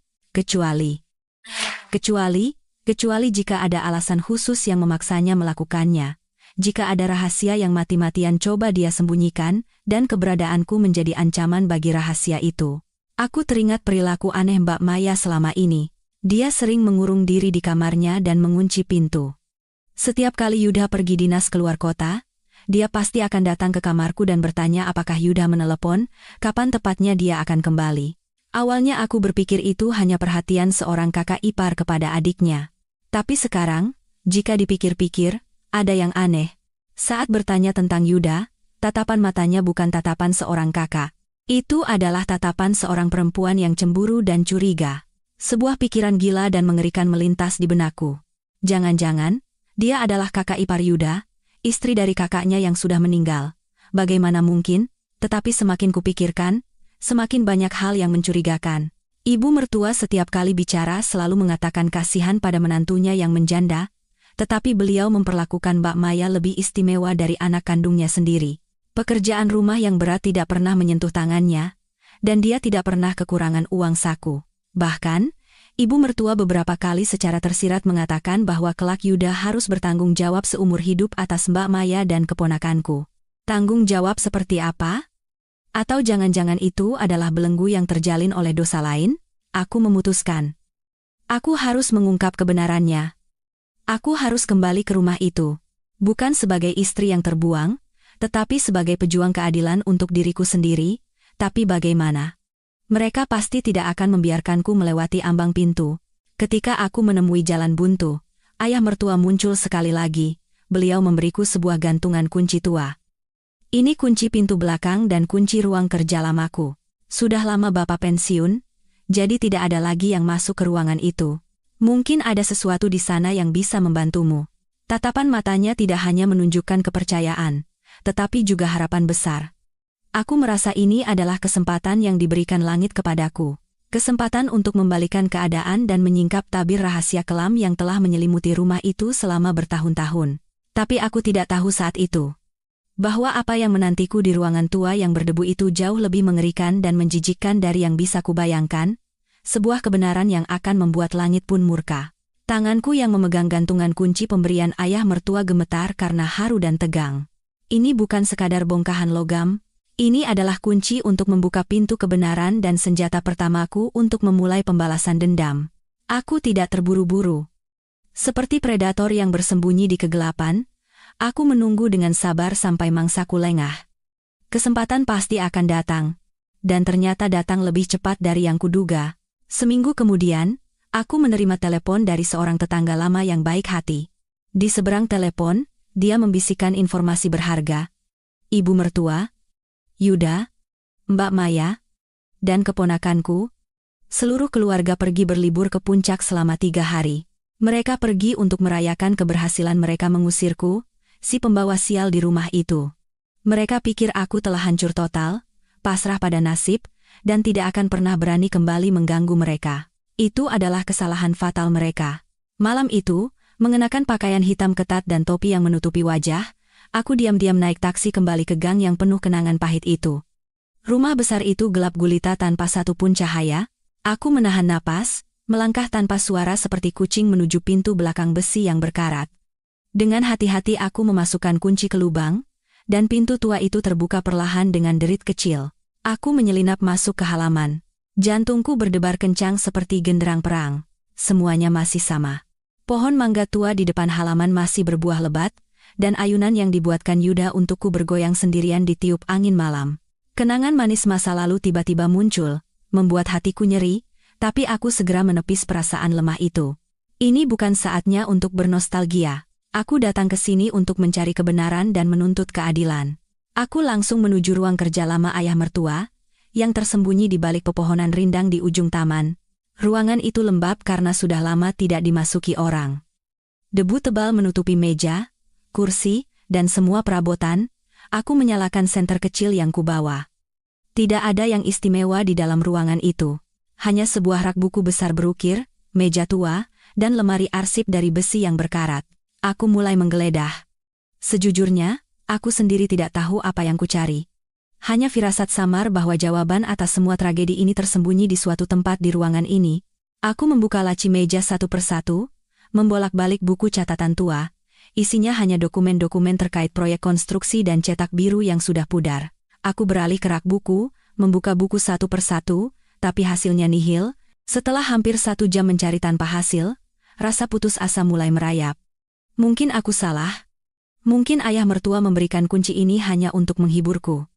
Kecuali jika ada alasan khusus yang memaksanya melakukannya. jika ada rahasia yang mati-matian coba dia sembunyikan, dan keberadaanku menjadi ancaman bagi rahasia itu. Aku teringat perilaku aneh Mbak Maya selama ini. Dia sering mengurung diri di kamarnya dan mengunci pintu. Setiap kali Yuda pergi dinas keluar kota, dia pasti akan datang ke kamarku dan bertanya apakah Yuda menelepon, kapan tepatnya dia akan kembali. Awalnya aku berpikir itu hanya perhatian seorang kakak ipar kepada adiknya. Tapi sekarang, jika dipikir-pikir, ada yang aneh. Saat bertanya tentang Yuda, tatapan matanya bukan tatapan seorang kakak. Itu adalah tatapan seorang perempuan yang cemburu dan curiga. Sebuah pikiran gila dan mengerikan melintas di benakku. Jangan-jangan, dia adalah kakak ipar Yuda, istri dari kakaknya yang sudah meninggal. Bagaimana mungkin? Tetapi semakin kupikirkan, semakin banyak hal yang mencurigakan. Ibu mertua setiap kali bicara selalu mengatakan kasihan pada menantunya yang menjanda, tetapi beliau memperlakukan Mbak Maya lebih istimewa dari anak kandungnya sendiri. Pekerjaan rumah yang berat tidak pernah menyentuh tangannya, dan dia tidak pernah kekurangan uang saku. Bahkan, ibu mertua beberapa kali secara tersirat mengatakan bahwa kelak Yuda harus bertanggung jawab seumur hidup atas Mbak Maya dan keponakanku. Tanggung jawab seperti apa? Atau jangan-jangan itu adalah belenggu yang terjalin oleh dosa lain? Aku memutuskan. Aku harus mengungkap kebenarannya. Aku harus kembali ke rumah itu. Bukan sebagai istri yang terbuang, tetapi sebagai pejuang keadilan untuk diriku sendiri. Tapi bagaimana? Mereka pasti tidak akan membiarkanku melewati ambang pintu. Ketika aku menemui jalan buntu, ayah mertua muncul sekali lagi. Beliau memberiku sebuah gantungan kunci tua. Ini kunci pintu belakang dan kunci ruang kerja lamaku. Sudah lama Bapak pensiun, jadi tidak ada lagi yang masuk ke ruangan itu. Mungkin ada sesuatu di sana yang bisa membantumu. Tatapan matanya tidak hanya menunjukkan kepercayaan, tetapi juga harapan besar. Aku merasa ini adalah kesempatan yang diberikan langit kepadaku. Kesempatan untuk membalikan keadaan dan menyingkap tabir rahasia kelam yang telah menyelimuti rumah itu selama bertahun-tahun. Tapi aku tidak tahu saat itu bahwa apa yang menantiku di ruangan tua yang berdebu itu jauh lebih mengerikan dan menjijikkan dari yang bisa kubayangkan, sebuah kebenaran yang akan membuat langit pun murka. Tanganku yang memegang gantungan kunci pemberian ayah mertua gemetar karena haru dan tegang. Ini bukan sekadar bongkahan logam, ini adalah kunci untuk membuka pintu kebenaran dan senjata pertamaku untuk memulai pembalasan dendam. Aku tidak terburu-buru. Seperti predator yang bersembunyi di kegelapan, aku menunggu dengan sabar sampai mangsaku lengah. Kesempatan pasti akan datang, dan ternyata datang lebih cepat dari yang kuduga. Seminggu kemudian, aku menerima telepon dari seorang tetangga lama yang baik hati. Di seberang telepon, dia membisikkan informasi berharga. Ibu mertua, Yuda, Mbak Maya, dan keponakanku, seluruh keluarga pergi berlibur ke puncak selama 3 hari. Mereka pergi untuk merayakan keberhasilan mereka mengusirku, si pembawa sial di rumah itu. Mereka pikir aku telah hancur total, pasrah pada nasib, dan tidak akan pernah berani kembali mengganggu mereka. Itu adalah kesalahan fatal mereka. Malam itu, mengenakan pakaian hitam ketat dan topi yang menutupi wajah, aku diam-diam naik taksi kembali ke gang yang penuh kenangan pahit itu. Rumah besar itu gelap gulita tanpa satupun cahaya. Aku menahan napas, melangkah tanpa suara seperti kucing menuju pintu belakang besi yang berkarat. Dengan hati-hati aku memasukkan kunci ke lubang, dan pintu tua itu terbuka perlahan dengan derit kecil. Aku menyelinap masuk ke halaman. Jantungku berdebar kencang seperti genderang perang. Semuanya masih sama. Pohon mangga tua di depan halaman masih berbuah lebat, dan ayunan yang dibuatkan Yuda untukku bergoyang sendirian ditiup angin malam. Kenangan manis masa lalu tiba-tiba muncul, membuat hatiku nyeri, tapi aku segera menepis perasaan lemah itu. Ini bukan saatnya untuk bernostalgia. Aku datang ke sini untuk mencari kebenaran dan menuntut keadilan. Aku langsung menuju ruang kerja lama ayah mertua, yang tersembunyi di balik pepohonan rindang di ujung taman. Ruangan itu lembab karena sudah lama tidak dimasuki orang. Debu tebal menutupi meja, kursi, dan semua perabotan. Aku menyalakan senter kecil yang kubawa. Tidak ada yang istimewa di dalam ruangan itu. Hanya sebuah rak buku besar berukir, meja tua, dan lemari arsip dari besi yang berkarat. Aku mulai menggeledah. Sejujurnya, aku sendiri tidak tahu apa yang kucari. Hanya firasat samar bahwa jawaban atas semua tragedi ini tersembunyi di suatu tempat di ruangan ini. Aku membuka laci meja satu persatu, membolak-balik buku catatan tua, Isinya hanya dokumen-dokumen terkait proyek konstruksi dan cetak biru yang sudah pudar. Aku beralih ke rak buku, membuka buku satu persatu, tapi hasilnya nihil. Setelah hampir 1 jam mencari tanpa hasil, rasa putus asa mulai merayap. Mungkin aku salah. Mungkin ayah mertua memberikan kunci ini hanya untuk menghiburku.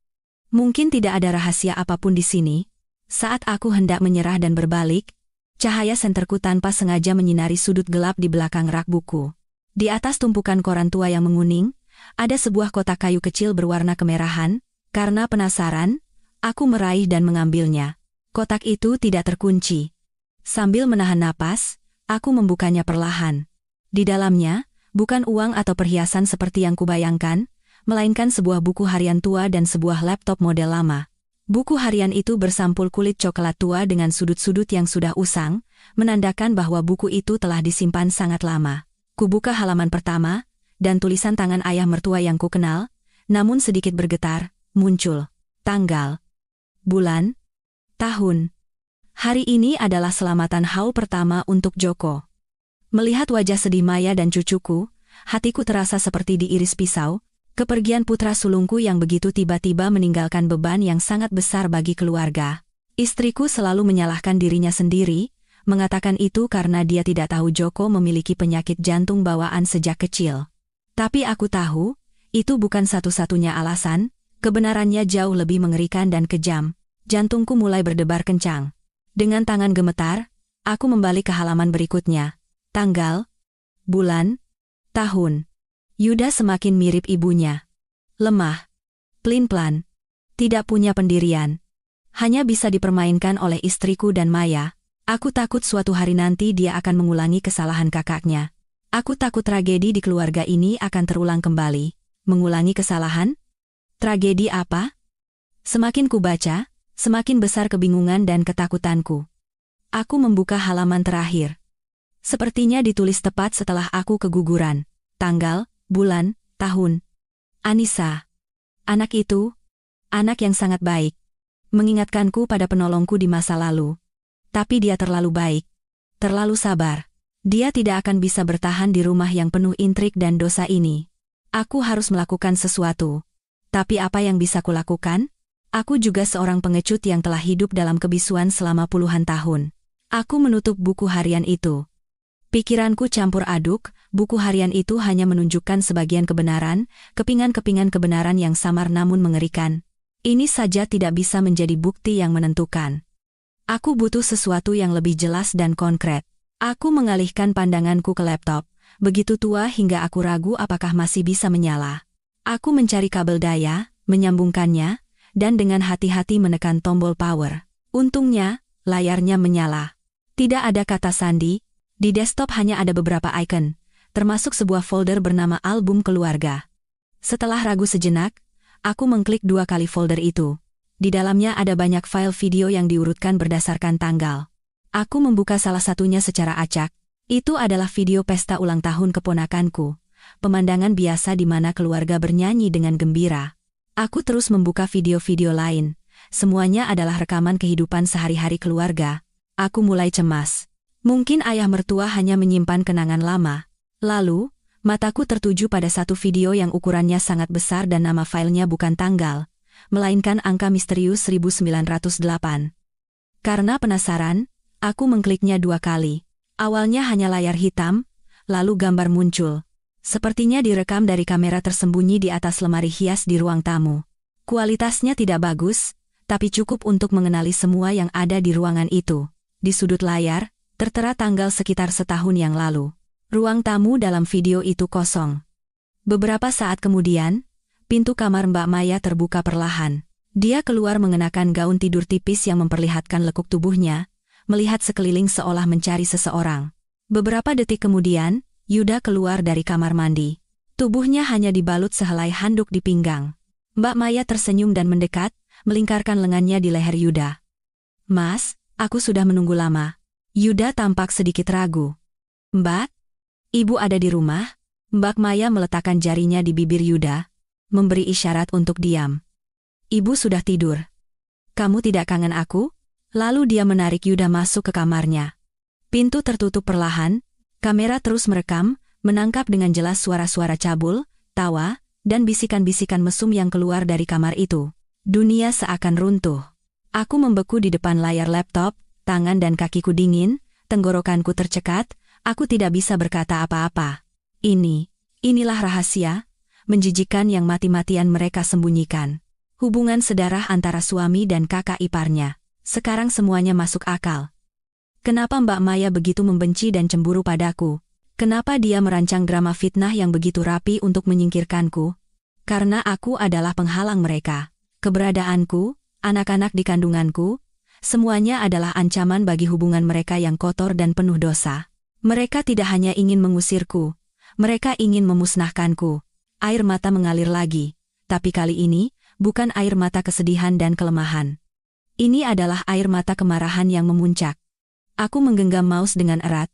Mungkin tidak ada rahasia apapun di sini. Saat aku hendak menyerah dan berbalik, cahaya senterku tanpa sengaja menyinari sudut gelap di belakang rak buku. Di atas tumpukan koran tua yang menguning, ada sebuah kotak kayu kecil berwarna kemerahan. Karena penasaran, aku meraih dan mengambilnya. Kotak itu tidak terkunci. Sambil menahan napas, aku membukanya perlahan. Di dalamnya, bukan uang atau perhiasan seperti yang kubayangkan, melainkan sebuah buku harian tua dan sebuah laptop model lama. Buku harian itu bersampul kulit coklat tua dengan sudut-sudut yang sudah usang, menandakan bahwa buku itu telah disimpan sangat lama. Kubuka halaman pertama, dan tulisan tangan ayah mertua yang kukenal, namun sedikit bergetar, muncul. Tanggal, bulan, tahun. Hari ini adalah selamatan haul pertama untuk Joko. Melihat wajah sedih Maya dan cucuku, hatiku terasa seperti diiris pisau. Kepergian putra sulungku yang begitu tiba-tiba meninggalkan beban yang sangat besar bagi keluarga. Istriku selalu menyalahkan dirinya sendiri, mengatakan itu karena dia tidak tahu Joko memiliki penyakit jantung bawaan sejak kecil. Tapi aku tahu, itu bukan satu-satunya alasan, kebenarannya jauh lebih mengerikan dan kejam. Jantungku mulai berdebar kencang. Dengan tangan gemetar, aku membalik ke halaman berikutnya. Tanggal, bulan, tahun. Yuda semakin mirip ibunya. Lemah, pelin-pelan, tidak punya pendirian. Hanya bisa dipermainkan oleh istriku dan Maya. Aku takut suatu hari nanti dia akan mengulangi kesalahan kakaknya. Aku takut tragedi di keluarga ini akan terulang kembali. Mengulangi kesalahan? Tragedi apa? Semakin kubaca, semakin besar kebingungan dan ketakutanku. Aku membuka halaman terakhir. Sepertinya ditulis tepat setelah aku keguguran. Tanggal, bulan, tahun. Anissa. Anak itu, anak yang sangat baik. Mengingatkanku pada penolongku di masa lalu. Tapi dia terlalu baik. Terlalu sabar. Dia tidak akan bisa bertahan di rumah yang penuh intrik dan dosa ini. Aku harus melakukan sesuatu. Tapi apa yang bisa kulakukan? Aku juga seorang pengecut yang telah hidup dalam kebisuan selama puluhan tahun. Aku menutup buku harian itu. Pikiranku campur aduk, buku harian itu hanya menunjukkan sebagian kebenaran, kepingan-kepingan kebenaran yang samar namun mengerikan. Ini saja tidak bisa menjadi bukti yang menentukan. Aku butuh sesuatu yang lebih jelas dan konkret. Aku mengalihkan pandanganku ke laptop, begitu tua hingga aku ragu apakah masih bisa menyala. Aku mencari kabel daya, menyambungkannya, dan dengan hati-hati menekan tombol power. Untungnya, layarnya menyala. Tidak ada kata sandi, di desktop hanya ada beberapa icon, termasuk sebuah folder bernama album keluarga. Setelah ragu sejenak, aku mengklik 2 kali folder itu. Di dalamnya ada banyak file video yang diurutkan berdasarkan tanggal. Aku membuka salah satunya secara acak. Itu adalah video pesta ulang tahun keponakanku. Pemandangan biasa di mana keluarga bernyanyi dengan gembira. Aku terus membuka video-video lain. Semuanya adalah rekaman kehidupan sehari-hari keluarga. Aku mulai cemas. Mungkin ayah mertua hanya menyimpan kenangan lama. Lalu, mataku tertuju pada satu video yang ukurannya sangat besar dan nama filenya bukan tanggal, melainkan angka misterius 1908. Karena penasaran, aku mengkliknya 2 kali. Awalnya hanya layar hitam, lalu gambar muncul. Sepertinya direkam dari kamera tersembunyi di atas lemari hias di ruang tamu. Kualitasnya tidak bagus, tapi cukup untuk mengenali semua yang ada di ruangan itu. Di sudut layar, tertera tanggal sekitar setahun yang lalu. Ruang tamu dalam video itu kosong. Beberapa saat kemudian, pintu kamar Mbak Maya terbuka perlahan. Dia keluar mengenakan gaun tidur tipis yang memperlihatkan lekuk tubuhnya, melihat sekeliling seolah mencari seseorang. Beberapa detik kemudian, Yuda keluar dari kamar mandi. Tubuhnya hanya dibalut sehelai handuk di pinggang. Mbak Maya tersenyum dan mendekat, melingkarkan lengannya di leher Yuda. "Mas, aku sudah menunggu lama." Yuda tampak sedikit ragu. "Mbak, ibu ada di rumah?" Mbak Maya meletakkan jarinya di bibir Yuda, memberi isyarat untuk diam. "Ibu sudah tidur. Kamu tidak kangen aku?" Lalu dia menarik Yuda masuk ke kamarnya. Pintu tertutup perlahan, kamera terus merekam, menangkap dengan jelas suara-suara cabul, tawa, dan bisikan-bisikan mesum yang keluar dari kamar itu. Dunia seakan runtuh. Aku membeku di depan layar laptop, tangan dan kakiku dingin, tenggorokanku tercekat, aku tidak bisa berkata apa-apa. Inilah rahasia menjijikkan yang mati-matian mereka sembunyikan. Hubungan sedarah antara suami dan kakak iparnya. Sekarang semuanya masuk akal. Kenapa Mbak Maya begitu membenci dan cemburu padaku? Kenapa dia merancang drama fitnah yang begitu rapi untuk menyingkirkanku? Karena aku adalah penghalang mereka. Keberadaanku, anak-anak di kandunganku, semuanya adalah ancaman bagi hubungan mereka yang kotor dan penuh dosa. Mereka tidak hanya ingin mengusirku, mereka ingin memusnahkanku. Air mata mengalir lagi, tapi kali ini, bukan air mata kesedihan dan kelemahan. Ini adalah air mata kemarahan yang memuncak. Aku menggenggam mouse dengan erat.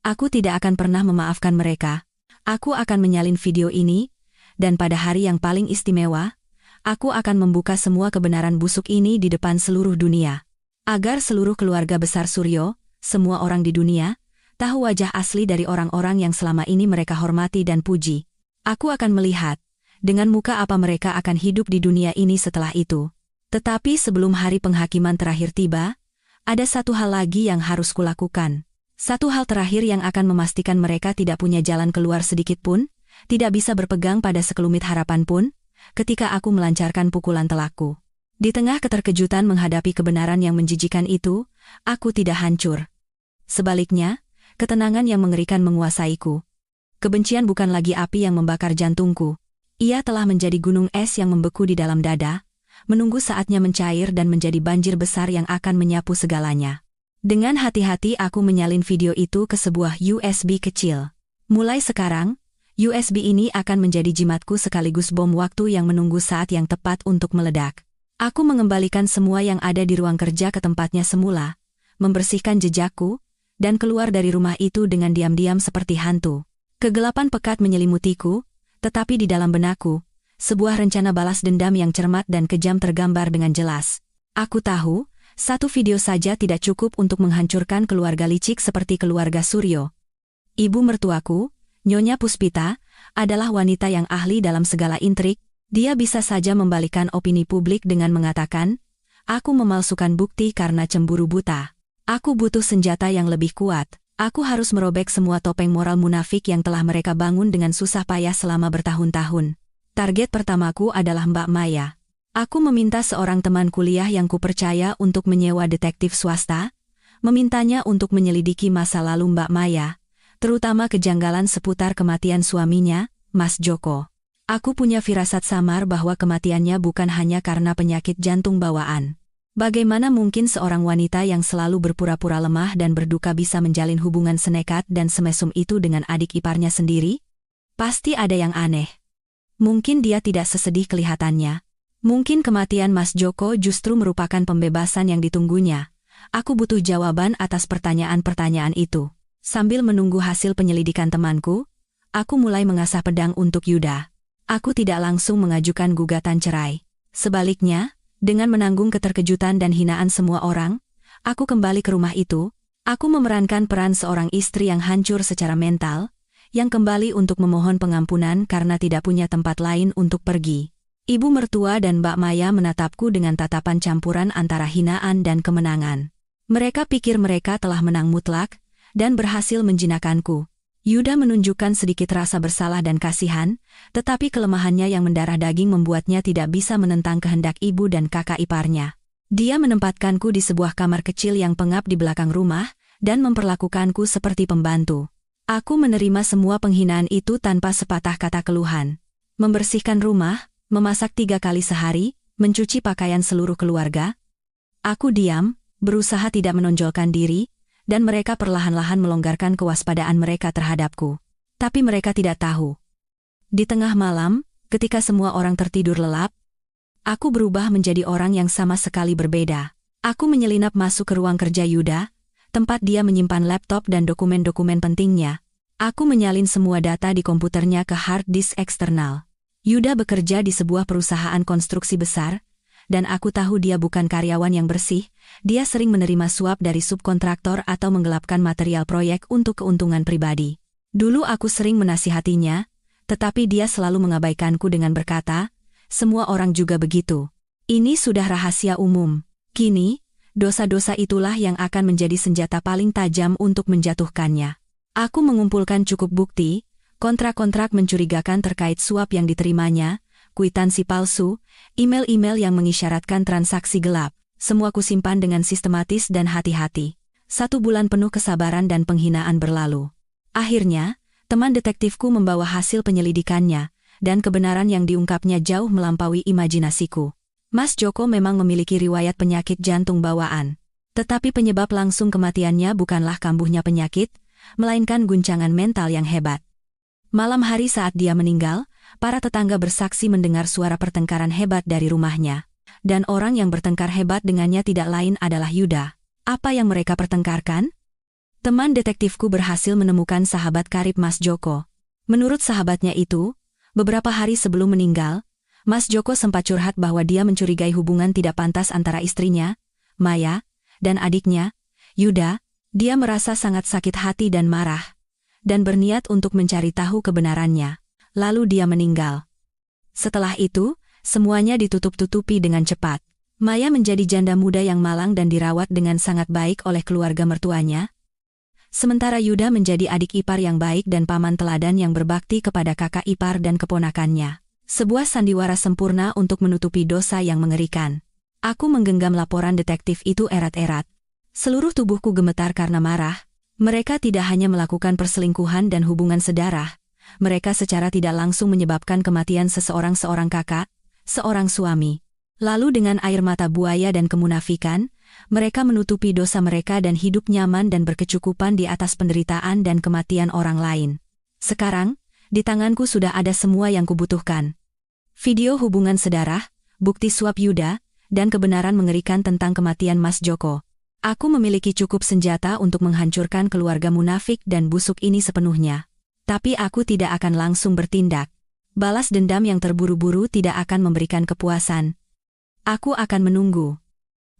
Aku tidak akan pernah memaafkan mereka. Aku akan menyalin video ini, dan pada hari yang paling istimewa, aku akan membuka semua kebenaran busuk ini di depan seluruh dunia. Agar seluruh keluarga besar Suryo, semua orang di dunia, tahu wajah asli dari orang-orang yang selama ini mereka hormati dan puji. Aku akan melihat, dengan muka apa mereka akan hidup di dunia ini setelah itu. Tetapi sebelum hari penghakiman terakhir tiba, ada satu hal lagi yang harus kulakukan. Satu hal terakhir yang akan memastikan mereka tidak punya jalan keluar sedikit pun, tidak bisa berpegang pada sekelumit harapan pun, ketika aku melancarkan pukulan telakku. Di tengah keterkejutan menghadapi kebenaran yang menjijikan itu, aku tidak hancur. Sebaliknya, ketenangan yang mengerikan menguasaiku. Kebencian bukan lagi api yang membakar jantungku. Ia telah menjadi gunung es yang membeku di dalam dada, menunggu saatnya mencair dan menjadi banjir besar yang akan menyapu segalanya. Dengan hati-hati aku menyalin video itu ke sebuah USB kecil. Mulai sekarang, USB ini akan menjadi jimatku sekaligus bom waktu yang menunggu saat yang tepat untuk meledak. Aku mengembalikan semua yang ada di ruang kerja ke tempatnya semula, membersihkan jejakku, dan keluar dari rumah itu dengan diam-diam seperti hantu. Kegelapan pekat menyelimutiku, tetapi di dalam benakku, sebuah rencana balas dendam yang cermat dan kejam tergambar dengan jelas. Aku tahu, satu video saja tidak cukup untuk menghancurkan keluarga licik seperti keluarga Suryo. Ibu mertuaku, Nyonya Puspita, adalah wanita yang ahli dalam segala intrik. Dia bisa saja membalikan opini publik dengan mengatakan, aku memalsukan bukti karena cemburu buta. Aku butuh senjata yang lebih kuat. Aku harus merobek semua topeng moral munafik yang telah mereka bangun dengan susah payah selama bertahun-tahun. Target pertamaku adalah Mbak Maya. Aku meminta seorang teman kuliah yang kupercaya untuk menyewa detektif swasta, memintanya untuk menyelidiki masa lalu Mbak Maya, terutama kejanggalan seputar kematian suaminya, Mas Joko. Aku punya firasat samar bahwa kematiannya bukan hanya karena penyakit jantung bawaan. Bagaimana mungkin seorang wanita yang selalu berpura-pura lemah dan berduka bisa menjalin hubungan senekat dan semesum itu dengan adik iparnya sendiri? Pasti ada yang aneh. Mungkin dia tidak sesedih kelihatannya. Mungkin kematian Mas Joko justru merupakan pembebasan yang ditunggunya. Aku butuh jawaban atas pertanyaan-pertanyaan itu. Sambil menunggu hasil penyelidikan temanku, aku mulai mengasah pedang untuk Yuda. Aku tidak langsung mengajukan gugatan cerai. Sebaliknya, dengan menanggung keterkejutan dan hinaan semua orang, aku kembali ke rumah itu. Aku memerankan peran seorang istri yang hancur secara mental, yang kembali untuk memohon pengampunan karena tidak punya tempat lain untuk pergi. Ibu mertua dan Mbak Maya menatapku dengan tatapan campuran antara hinaan dan kemenangan. Mereka pikir mereka telah menang mutlak, dan berhasil menjinakkanku. Yuda menunjukkan sedikit rasa bersalah dan kasihan, tetapi kelemahannya yang mendarah daging membuatnya tidak bisa menentang kehendak ibu dan kakak iparnya. Dia menempatkanku di sebuah kamar kecil yang pengap di belakang rumah, dan memperlakukanku seperti pembantu. Aku menerima semua penghinaan itu tanpa sepatah kata keluhan. Membersihkan rumah, memasak 3 kali sehari, mencuci pakaian seluruh keluarga. Aku diam, berusaha tidak menonjolkan diri, dan mereka perlahan-lahan melonggarkan kewaspadaan mereka terhadapku. Tapi mereka tidak tahu. Di tengah malam, ketika semua orang tertidur lelap, aku berubah menjadi orang yang sama sekali berbeda. Aku menyelinap masuk ke ruang kerja Yuda, tempat dia menyimpan laptop dan dokumen-dokumen pentingnya. Aku menyalin semua data di komputernya ke hard disk eksternal. Yuda bekerja di sebuah perusahaan konstruksi besar, dan aku tahu dia bukan karyawan yang bersih. Dia sering menerima suap dari subkontraktor atau menggelapkan material proyek untuk keuntungan pribadi. Dulu aku sering menasihatinya, tetapi dia selalu mengabaikanku dengan berkata, semua orang juga begitu. Ini sudah rahasia umum. Kini, dosa-dosa itulah yang akan menjadi senjata paling tajam untuk menjatuhkannya. Aku mengumpulkan cukup bukti, kontrak-kontrak mencurigakan terkait suap yang diterimanya, kwitansi palsu, email-email yang mengisyaratkan transaksi gelap. Semua kusimpan dengan sistematis dan hati-hati. 1 bulan penuh kesabaran dan penghinaan berlalu. Akhirnya, teman detektifku membawa hasil penyelidikannya, dan kebenaran yang diungkapnya jauh melampaui imajinasiku. Mas Joko memang memiliki riwayat penyakit jantung bawaan. Tetapi penyebab langsung kematiannya bukanlah kambuhnya penyakit, melainkan guncangan mental yang hebat. Malam hari saat dia meninggal, para tetangga bersaksi mendengar suara pertengkaran hebat dari rumahnya. Dan orang yang bertengkar hebat dengannya tidak lain adalah Yuda. Apa yang mereka pertengkarkan? Teman detektifku berhasil menemukan sahabat karib Mas Joko. Menurut sahabatnya itu, beberapa hari sebelum meninggal, Mas Joko sempat curhat bahwa dia mencurigai hubungan tidak pantas antara istrinya, Maya, dan adiknya, Yuda. Dia merasa sangat sakit hati dan marah, dan berniat untuk mencari tahu kebenarannya. Lalu dia meninggal. Setelah itu, semuanya ditutup-tutupi dengan cepat. Maya menjadi janda muda yang malang dan dirawat dengan sangat baik oleh keluarga mertuanya. Sementara Yuda menjadi adik ipar yang baik dan paman teladan yang berbakti kepada kakak ipar dan keponakannya. Sebuah sandiwara sempurna untuk menutupi dosa yang mengerikan. Aku menggenggam laporan detektif itu erat-erat. Seluruh tubuhku gemetar karena marah. Mereka tidak hanya melakukan perselingkuhan dan hubungan sedarah. Mereka secara tidak langsung menyebabkan kematian seorang kakak, seorang suami. Lalu dengan air mata buaya dan kemunafikan, mereka menutupi dosa mereka dan hidup nyaman dan berkecukupan di atas penderitaan dan kematian orang lain. Sekarang, di tanganku sudah ada semua yang kubutuhkan. Video hubungan sedarah, bukti suap Yuda, dan kebenaran mengerikan tentang kematian Mas Joko. Aku memiliki cukup senjata untuk menghancurkan keluarga munafik dan busuk ini sepenuhnya. Tapi aku tidak akan langsung bertindak. Balas dendam yang terburu-buru tidak akan memberikan kepuasan. Aku akan menunggu.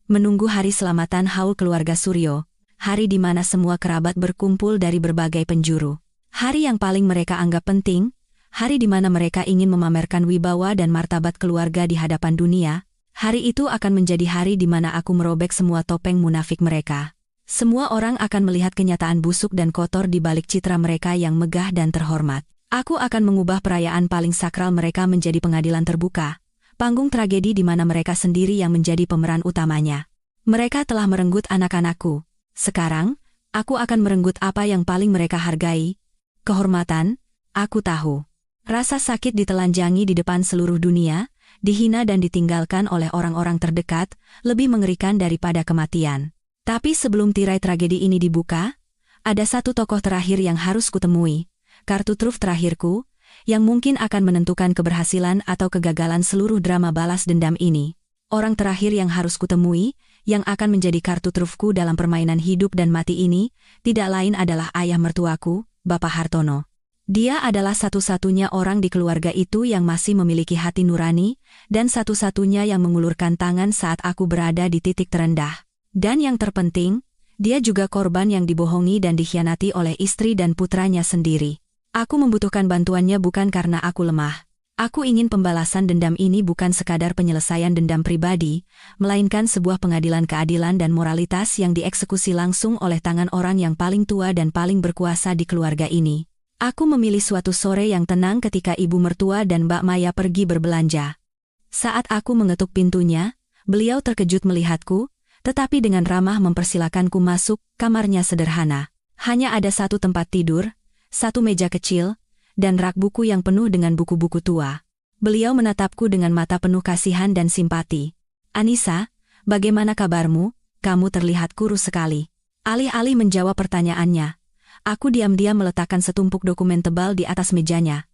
Menunggu hari selamatan haul keluarga Suryo, hari di mana semua kerabat berkumpul dari berbagai penjuru. Hari yang paling mereka anggap penting, hari di mana mereka ingin memamerkan wibawa dan martabat keluarga di hadapan dunia. Hari itu akan menjadi hari di mana aku merobek semua topeng munafik mereka. Semua orang akan melihat kenyataan busuk dan kotor di balik citra mereka yang megah dan terhormat. Aku akan mengubah perayaan paling sakral mereka menjadi pengadilan terbuka, panggung tragedi di mana mereka sendiri yang menjadi pemeran utamanya. Mereka telah merenggut anak-anakku. Sekarang, aku akan merenggut apa yang paling mereka hargai. Kehormatan, aku tahu. Rasa sakit ditelanjangi di depan seluruh dunia, dihina dan ditinggalkan oleh orang-orang terdekat, lebih mengerikan daripada kematian. Tapi sebelum tirai tragedi ini dibuka, ada satu tokoh terakhir yang harus kutemui, kartu truf terakhirku, yang mungkin akan menentukan keberhasilan atau kegagalan seluruh drama balas dendam ini. Orang terakhir yang harus kutemui, yang akan menjadi kartu trufku dalam permainan hidup dan mati ini, tidak lain adalah ayah mertuaku, Bapak Hartono. Dia adalah satu-satunya orang di keluarga itu yang masih memiliki hati nurani, dan satu-satunya yang mengulurkan tangan saat aku berada di titik terendah. Dan yang terpenting, dia juga korban yang dibohongi dan dikhianati oleh istri dan putranya sendiri. Aku membutuhkan bantuannya bukan karena aku lemah. Aku ingin pembalasan dendam ini bukan sekadar penyelesaian dendam pribadi, melainkan sebuah pengadilan keadilan dan moralitas yang dieksekusi langsung oleh tangan orang yang paling tua dan paling berkuasa di keluarga ini. Aku memilih suatu sore yang tenang ketika ibu mertua dan Mbak Maya pergi berbelanja. Saat aku mengetuk pintunya, beliau terkejut melihatku, tetapi dengan ramah mempersilakanku masuk. Kamarnya sederhana. Hanya ada satu tempat tidur, satu meja kecil, dan rak buku yang penuh dengan buku-buku tua. Beliau menatapku dengan mata penuh kasihan dan simpati. "Anissa, bagaimana kabarmu? Kamu terlihat kurus sekali." Alih-alih menjawab pertanyaannya, aku diam-diam meletakkan setumpuk dokumen tebal di atas mejanya.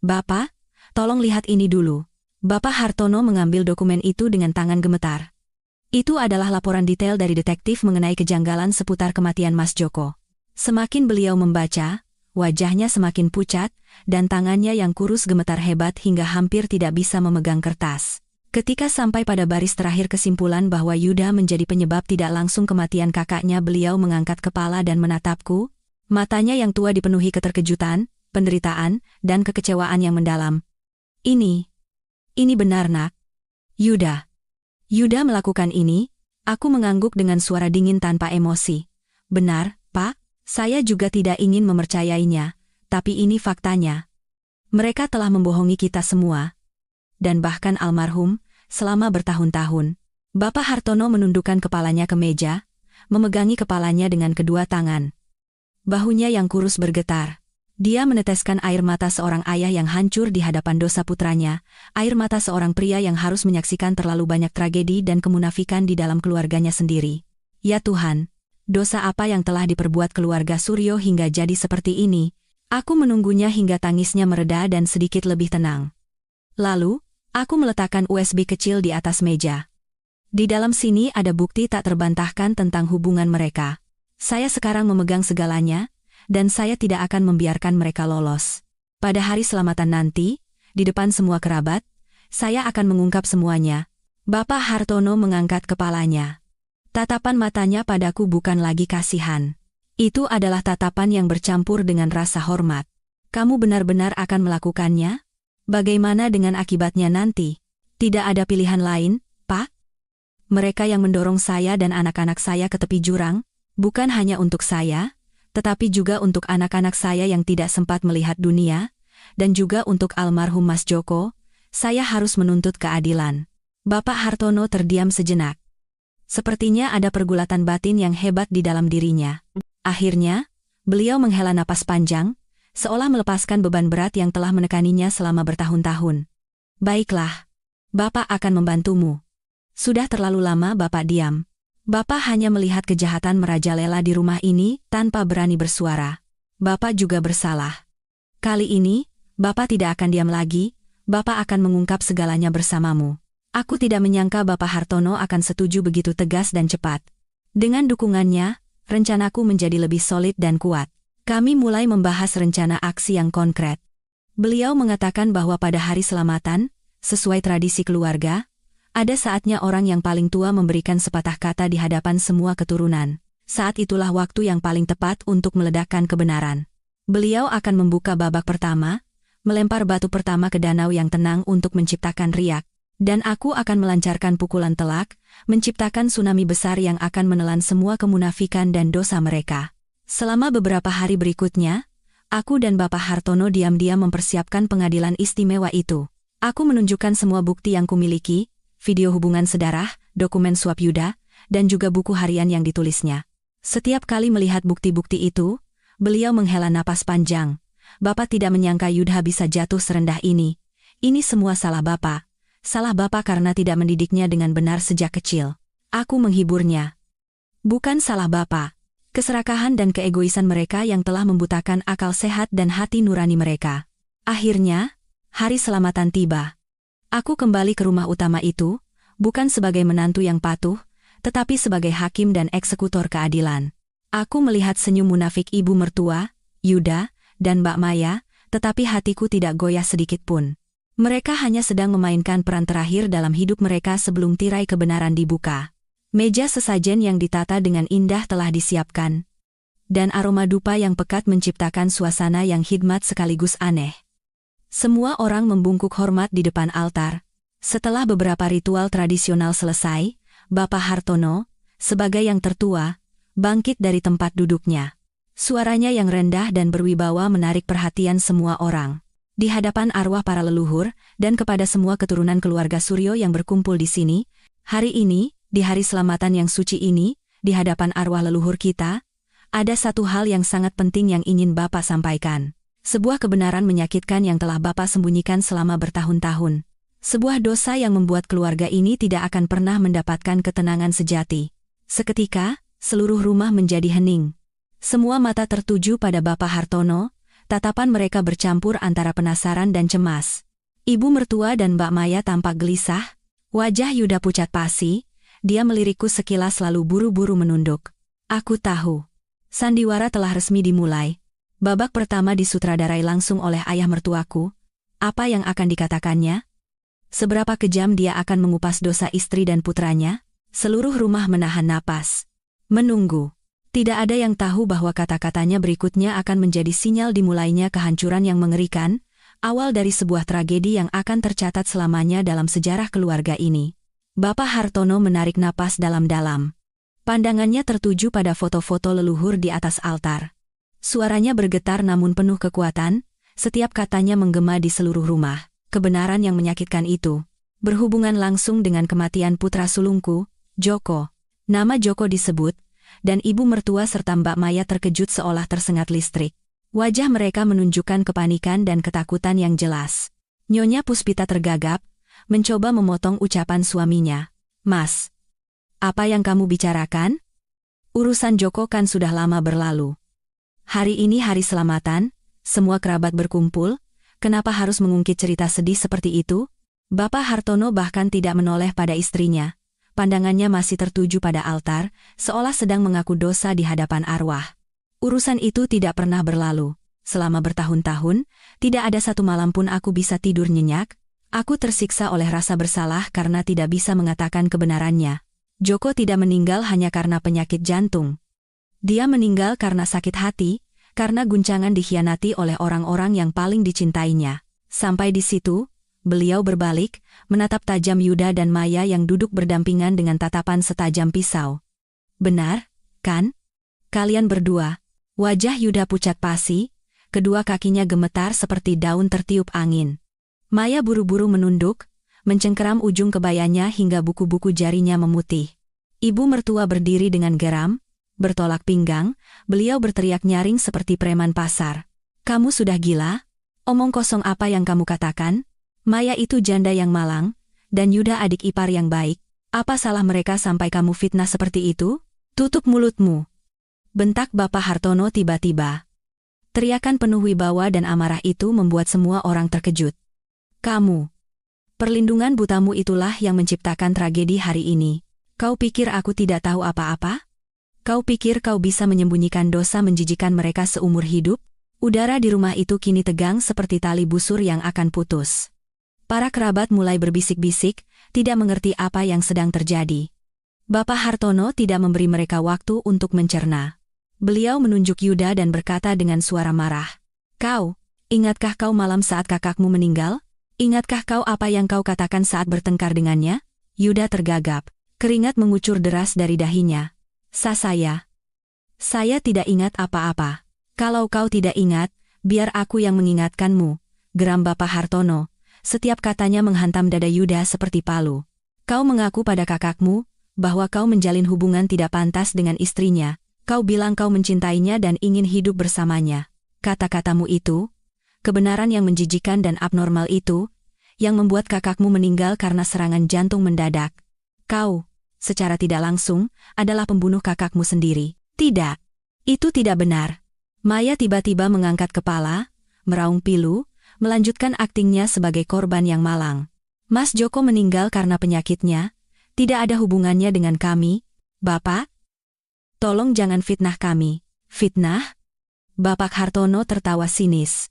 "Bapak, tolong lihat ini dulu." Bapak Hartono mengambil dokumen itu dengan tangan gemetar. Itu adalah laporan detail dari detektif mengenai kejanggalan seputar kematian Mas Joko. Semakin beliau membaca, wajahnya semakin pucat, dan tangannya yang kurus gemetar hebat hingga hampir tidak bisa memegang kertas. Ketika sampai pada baris terakhir kesimpulan bahwa Yuda menjadi penyebab tidak langsung kematian kakaknya, beliau mengangkat kepala dan menatapku. Matanya yang tua dipenuhi keterkejutan, penderitaan, dan kekecewaan yang mendalam. Ini benar, Nak. Yuda melakukan ini. Aku mengangguk dengan suara dingin tanpa emosi. Benar, Pak, saya juga tidak ingin mempercayainya, tapi ini faktanya. Mereka telah membohongi kita semua. Dan bahkan almarhum, selama bertahun-tahun. Bapak Hartono menundukkan kepalanya ke meja, memegangi kepalanya dengan kedua tangan. Bahunya yang kurus bergetar. Dia meneteskan air mata seorang ayah yang hancur di hadapan dosa putranya, air mata seorang pria yang harus menyaksikan terlalu banyak tragedi dan kemunafikan di dalam keluarganya sendiri. Ya Tuhan, dosa apa yang telah diperbuat keluarga Suryo hingga jadi seperti ini? Aku menunggunya hingga tangisnya mereda dan sedikit lebih tenang. Lalu, aku meletakkan USB kecil di atas meja. Di dalam sini ada bukti tak terbantahkan tentang hubungan mereka. Saya sekarang memegang segalanya, dan saya tidak akan membiarkan mereka lolos. Pada hari selamatan nanti, di depan semua kerabat, saya akan mengungkap semuanya. Bapak Hartono mengangkat kepalanya. Tatapan matanya padaku bukan lagi kasihan. Itu adalah tatapan yang bercampur dengan rasa hormat. Kamu benar-benar akan melakukannya? Bagaimana dengan akibatnya nanti? Tidak ada pilihan lain, Pak? Mereka yang mendorong saya dan anak-anak saya ke tepi jurang, bukan hanya untuk saya, tetapi juga untuk anak-anak saya yang tidak sempat melihat dunia, dan juga untuk almarhum Mas Joko, saya harus menuntut keadilan. Bapak Hartono terdiam sejenak. Sepertinya ada pergulatan batin yang hebat di dalam dirinya. Akhirnya, beliau menghela napas panjang, seolah melepaskan beban berat yang telah menekaninya selama bertahun-tahun. Baiklah, Bapak akan membantumu. Sudah terlalu lama Bapak diam. Bapak hanya melihat kejahatan merajalela di rumah ini tanpa berani bersuara. Bapak juga bersalah. Kali ini, Bapak tidak akan diam lagi, Bapak akan mengungkap segalanya bersamamu. Aku tidak menyangka Bapak Hartono akan setuju begitu tegas dan cepat. Dengan dukungannya, rencanaku menjadi lebih solid dan kuat. Kami mulai membahas rencana aksi yang konkret. Beliau mengatakan bahwa pada hari selamatan, sesuai tradisi keluarga, ada saatnya orang yang paling tua memberikan sepatah kata di hadapan semua keturunan. Saat itulah waktu yang paling tepat untuk meledakkan kebenaran. Beliau akan membuka babak pertama, melempar batu pertama ke danau yang tenang untuk menciptakan riak, dan aku akan melancarkan pukulan telak, menciptakan tsunami besar yang akan menelan semua kemunafikan dan dosa mereka. Selama beberapa hari berikutnya, aku dan Bapak Hartono diam-diam mempersiapkan pengadilan istimewa itu. Aku menunjukkan semua bukti yang kumiliki, video hubungan sedarah, dokumen suap Yuda, dan juga buku harian yang ditulisnya. Setiap kali melihat bukti-bukti itu, beliau menghela napas panjang. Bapak tidak menyangka Yuda bisa jatuh serendah ini. Ini semua salah Bapak. Salah Bapak karena tidak mendidiknya dengan benar sejak kecil. Aku menghiburnya. Bukan salah Bapak. Keserakahan dan keegoisan mereka yang telah membutakan akal sehat dan hati nurani mereka. Akhirnya, hari selamatan tiba. Aku kembali ke rumah utama itu, bukan sebagai menantu yang patuh, tetapi sebagai hakim dan eksekutor keadilan. Aku melihat senyum munafik ibu mertua, Yuda, dan Mbak Maya, tetapi hatiku tidak goyah sedikit pun. Mereka hanya sedang memainkan peran terakhir dalam hidup mereka sebelum tirai kebenaran dibuka. Meja sesajen yang ditata dengan indah telah disiapkan, dan aroma dupa yang pekat menciptakan suasana yang hikmat sekaligus aneh. Semua orang membungkuk hormat di depan altar. Setelah beberapa ritual tradisional selesai, Bapak Hartono, sebagai yang tertua, bangkit dari tempat duduknya. Suaranya yang rendah dan berwibawa menarik perhatian semua orang. Di hadapan arwah para leluhur, dan kepada semua keturunan keluarga Suryo yang berkumpul di sini, hari ini, di hari selamatan yang suci ini, di hadapan arwah leluhur kita, ada satu hal yang sangat penting yang ingin Bapak sampaikan. Sebuah kebenaran menyakitkan yang telah Bapak sembunyikan selama bertahun-tahun. Sebuah dosa yang membuat keluarga ini tidak akan pernah mendapatkan ketenangan sejati. Seketika, seluruh rumah menjadi hening. Semua mata tertuju pada Bapak Hartono, tatapan mereka bercampur antara penasaran dan cemas. Ibu mertua dan Mbak Maya tampak gelisah, wajah Yuda pucat pasi, dia melirikku sekilas lalu buru-buru menunduk. Aku tahu. Sandiwara telah resmi dimulai. Babak pertama disutradarai langsung oleh ayah mertuaku. Apa yang akan dikatakannya? Seberapa kejam dia akan mengupas dosa istri dan putranya? Seluruh rumah menahan napas. Menunggu. Tidak ada yang tahu bahwa kata-katanya berikutnya akan menjadi sinyal dimulainya kehancuran yang mengerikan, awal dari sebuah tragedi yang akan tercatat selamanya dalam sejarah keluarga ini. Bapak Hartono menarik napas dalam-dalam. Pandangannya tertuju pada foto-foto leluhur di atas altar. Suaranya bergetar namun penuh kekuatan, setiap katanya menggema di seluruh rumah. Kebenaran yang menyakitkan itu berhubungan langsung dengan kematian putra sulungku, Joko. Nama Joko disebut, dan ibu mertua serta Mbak Maya terkejut seolah tersengat listrik. Wajah mereka menunjukkan kepanikan dan ketakutan yang jelas. Nyonya Puspita tergagap, mencoba memotong ucapan suaminya. Mas, apa yang kamu bicarakan? Urusan Joko kan sudah lama berlalu. Hari ini hari selamatan, semua kerabat berkumpul, kenapa harus mengungkit cerita sedih seperti itu? Bapak Hartono bahkan tidak menoleh pada istrinya. Pandangannya masih tertuju pada altar, seolah sedang mengaku dosa di hadapan arwah. Urusan itu tidak pernah berlalu. Selama bertahun-tahun, tidak ada satu malam pun aku bisa tidur nyenyak. Aku tersiksa oleh rasa bersalah karena tidak bisa mengatakan kebenarannya. Joko tidak meninggal hanya karena penyakit jantung. Dia meninggal karena sakit hati, karena guncangan dikhianati oleh orang-orang yang paling dicintainya. Sampai di situ, beliau berbalik, menatap tajam Yuda dan Maya yang duduk berdampingan dengan tatapan setajam pisau. Benar, kan? Kalian berdua. Wajah Yuda pucat pasi, kedua kakinya gemetar seperti daun tertiup angin. Maya buru-buru menunduk, mencengkeram ujung kebayanya hingga buku-buku jarinya memutih. Ibu mertua berdiri dengan geram, bertolak pinggang, beliau berteriak nyaring seperti preman pasar. Kamu sudah gila? Omong kosong apa yang kamu katakan? Maya itu janda yang malang, dan Yuda adik ipar yang baik. Apa salah mereka sampai kamu fitnah seperti itu? Tutup mulutmu. Bentak Bapak Hartono tiba-tiba. Teriakan penuh wibawa dan amarah itu membuat semua orang terkejut. Kamu. Perlindungan butamu itulah yang menciptakan tragedi hari ini. Kau pikir aku tidak tahu apa-apa? Kau pikir kau bisa menyembunyikan dosa menjijikan mereka seumur hidup? Udara di rumah itu kini tegang seperti tali busur yang akan putus. Para kerabat mulai berbisik-bisik, tidak mengerti apa yang sedang terjadi. Bapak Hartono tidak memberi mereka waktu untuk mencerna. Beliau menunjuk Yuda dan berkata dengan suara marah. Kau, ingatkah kau malam saat kakakmu meninggal? Ingatkah kau apa yang kau katakan saat bertengkar dengannya? Yuda tergagap, keringat mengucur deras dari dahinya. Saya tidak ingat apa-apa. Kalau kau tidak ingat, biar aku yang mengingatkanmu, geram Bapak Hartono. Setiap katanya menghantam dada Yuda seperti palu. Kau mengaku pada kakakmu, bahwa kau menjalin hubungan tidak pantas dengan istrinya. Kau bilang kau mencintainya dan ingin hidup bersamanya. Kata-katamu itu, kebenaran yang menjijikan dan abnormal itu, yang membuat kakakmu meninggal karena serangan jantung mendadak. Kau, secara tidak langsung, adalah pembunuh kakakmu sendiri. Tidak. Itu tidak benar. Maya tiba-tiba mengangkat kepala, meraung pilu, melanjutkan aktingnya sebagai korban yang malang. Mas Joko meninggal karena penyakitnya, tidak ada hubungannya dengan kami, Bapak. Tolong jangan fitnah kami. Fitnah? Bapak Hartono tertawa sinis.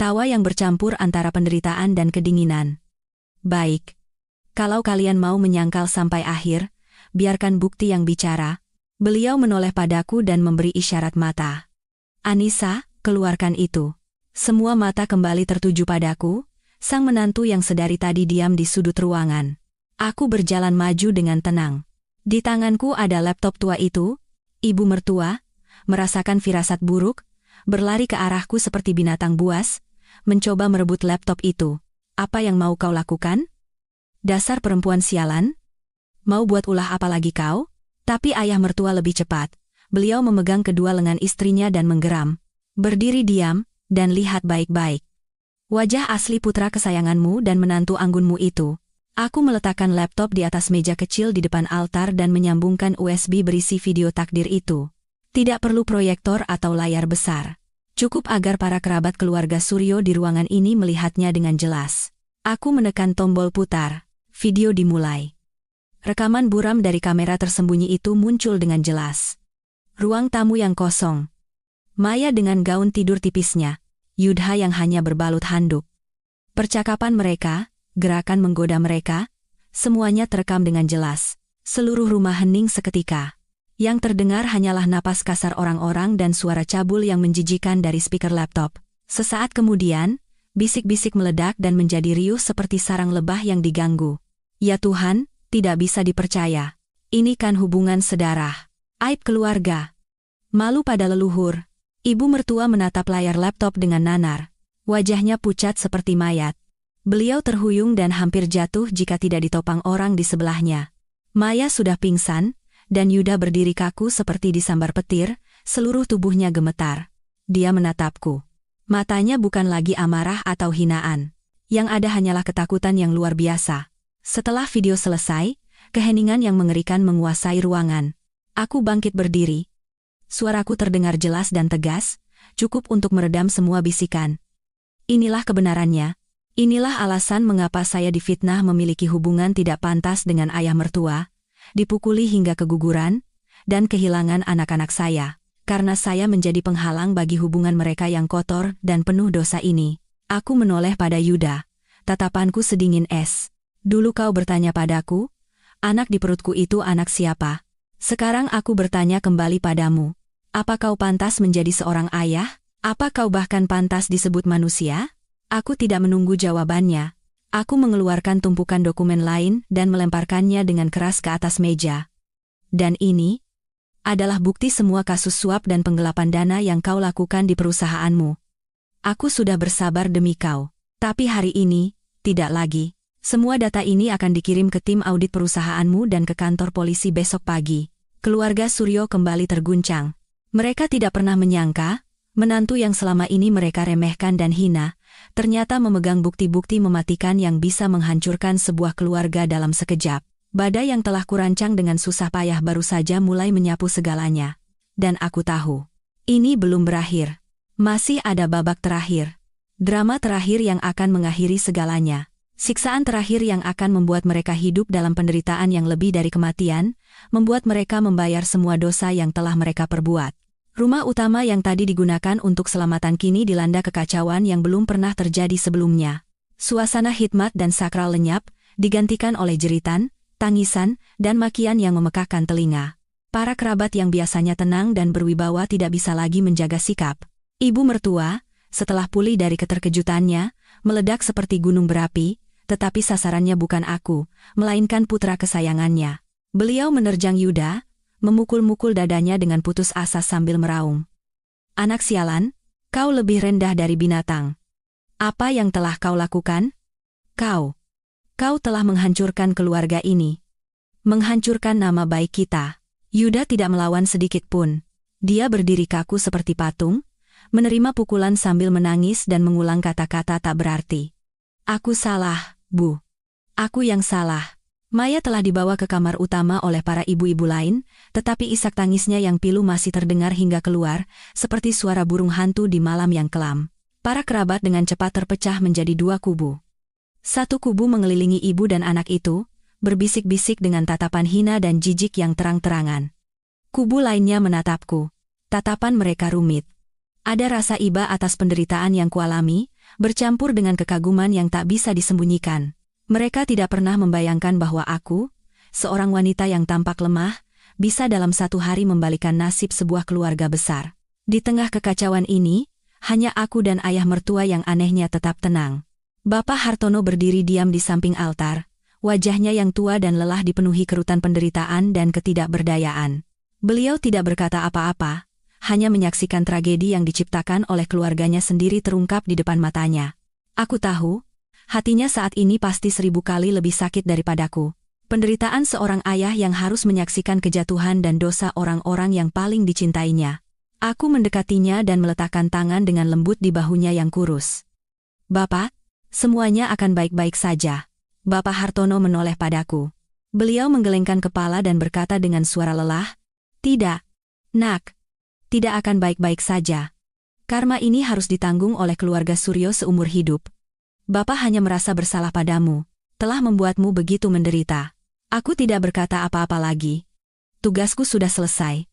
Tawa yang bercampur antara penderitaan dan kedinginan. Baik. Kalau kalian mau menyangkal sampai akhir, biarkan bukti yang bicara. Beliau menoleh padaku dan memberi isyarat mata. Anissa, keluarkan itu. Semua mata kembali tertuju padaku, sang menantu yang sedari tadi diam di sudut ruangan. Aku berjalan maju dengan tenang. Di tanganku ada laptop tua itu. Ibu mertua, merasakan firasat buruk, berlari ke arahku seperti binatang buas, mencoba merebut laptop itu. Apa yang mau kau lakukan? Dasar perempuan sialan? Mau buat ulah apa lagi kau? Tapi ayah mertua lebih cepat. Beliau memegang kedua lengan istrinya dan menggeram. Berdiri diam, dan lihat baik-baik. Wajah asli putra kesayanganmu dan menantu anggunmu itu. Aku meletakkan laptop di atas meja kecil di depan altar dan menyambungkan USB berisi video takdir itu. Tidak perlu proyektor atau layar besar. Cukup agar para kerabat keluarga Suryo di ruangan ini melihatnya dengan jelas. Aku menekan tombol putar. Video dimulai. Rekaman buram dari kamera tersembunyi itu muncul dengan jelas. Ruang tamu yang kosong. Maya dengan gaun tidur tipisnya. Yudha yang hanya berbalut handuk. Percakapan mereka, gerakan menggoda mereka, semuanya terekam dengan jelas. Seluruh rumah hening seketika. Yang terdengar hanyalah napas kasar orang-orang dan suara cabul yang menjijikan dari speaker laptop. Sesaat kemudian, bisik-bisik meledak dan menjadi riuh seperti sarang lebah yang diganggu. Ya Tuhan, tidak bisa dipercaya. Ini kan hubungan sedarah. Aib keluarga. Malu pada leluhur. Ibu mertua menatap layar laptop dengan nanar. Wajahnya pucat seperti mayat. Beliau terhuyung dan hampir jatuh jika tidak ditopang orang di sebelahnya. Maya sudah pingsan, dan Yuda berdiri kaku seperti disambar petir, seluruh tubuhnya gemetar. Dia menatapku. Matanya bukan lagi amarah atau hinaan. Yang ada hanyalah ketakutan yang luar biasa. Setelah video selesai, keheningan yang mengerikan menguasai ruangan. Aku bangkit berdiri. Suaraku terdengar jelas dan tegas, cukup untuk meredam semua bisikan. Inilah kebenarannya. Inilah alasan mengapa saya difitnah memiliki hubungan tidak pantas dengan ayah mertua, dipukuli hingga keguguran, dan kehilangan anak-anak saya. Karena saya menjadi penghalang bagi hubungan mereka yang kotor dan penuh dosa ini. Aku menoleh pada Yuda. Tatapanku sedingin es. Dulu kau bertanya padaku, anak di perutku itu anak siapa? Sekarang aku bertanya kembali padamu. Apa kau pantas menjadi seorang ayah? Apa kau bahkan pantas disebut manusia? Aku tidak menunggu jawabannya. Aku mengeluarkan tumpukan dokumen lain dan melemparkannya dengan keras ke atas meja. Dan ini adalah bukti semua kasus suap dan penggelapan dana yang kau lakukan di perusahaanmu. Aku sudah bersabar demi kau. Tapi hari ini, tidak lagi. Semua data ini akan dikirim ke tim audit perusahaanmu dan ke kantor polisi besok pagi. Keluarga Suryo kembali terguncang. Mereka tidak pernah menyangka, menantu yang selama ini mereka remehkan dan hina, ternyata memegang bukti-bukti mematikan yang bisa menghancurkan sebuah keluarga dalam sekejap. Badai yang telah kurancang dengan susah payah baru saja mulai menyapu segalanya. Dan aku tahu, ini belum berakhir. Masih ada babak terakhir. Drama terakhir yang akan mengakhiri segalanya. Siksaan terakhir yang akan membuat mereka hidup dalam penderitaan yang lebih dari kematian, membuat mereka membayar semua dosa yang telah mereka perbuat. Rumah utama yang tadi digunakan untuk selamatan kini dilanda kekacauan yang belum pernah terjadi sebelumnya. Suasana hikmat dan sakral lenyap, digantikan oleh jeritan, tangisan, dan makian yang memekakkan telinga. Para kerabat yang biasanya tenang dan berwibawa tidak bisa lagi menjaga sikap. Ibu mertua, setelah pulih dari keterkejutannya, meledak seperti gunung berapi, tetapi sasarannya bukan aku, melainkan putra kesayangannya. Beliau menerjang Yuda, memukul-mukul dadanya dengan putus asa sambil meraung. Anak sialan, kau lebih rendah dari binatang. Apa yang telah kau lakukan? Kau telah menghancurkan keluarga ini. Menghancurkan nama baik kita. Yuda tidak melawan sedikit pun. Dia berdiri kaku seperti patung, menerima pukulan sambil menangis dan mengulang kata-kata tak berarti. Aku salah, Bu. Aku yang salah. Maya telah dibawa ke kamar utama oleh para ibu-ibu lain, tetapi isak tangisnya yang pilu masih terdengar hingga keluar, seperti suara burung hantu di malam yang kelam. Para kerabat dengan cepat terpecah menjadi dua kubu. Satu kubu mengelilingi ibu dan anak itu, berbisik-bisik dengan tatapan hina dan jijik yang terang-terangan. Kubu lainnya menatapku. Tatapan mereka rumit. Ada rasa iba atas penderitaan yang kualami, bercampur dengan kekaguman yang tak bisa disembunyikan. Mereka tidak pernah membayangkan bahwa aku, seorang wanita yang tampak lemah, bisa dalam satu hari membalikan nasib sebuah keluarga besar. Di tengah kekacauan ini, hanya aku dan ayah mertua yang anehnya tetap tenang. Bapak Hartono berdiri diam di samping altar, wajahnya yang tua dan lelah dipenuhi kerutan penderitaan dan ketidakberdayaan. Beliau tidak berkata apa-apa, hanya menyaksikan tragedi yang diciptakan oleh keluarganya sendiri terungkap di depan matanya. Aku tahu, hatinya saat ini pasti 1000 kali lebih sakit daripadaku. Penderitaan seorang ayah yang harus menyaksikan kejatuhan dan dosa orang-orang yang paling dicintainya. Aku mendekatinya dan meletakkan tangan dengan lembut di bahunya yang kurus. Bapak, semuanya akan baik-baik saja. Bapak Hartono menoleh padaku. Beliau menggelengkan kepala dan berkata dengan suara lelah, "Tidak, Nak. Tidak akan baik-baik saja. Karma ini harus ditanggung oleh keluarga Suryo seumur hidup. Bapak hanya merasa bersalah padamu, telah membuatmu begitu menderita." Aku tidak berkata apa-apa lagi. Tugasku sudah selesai.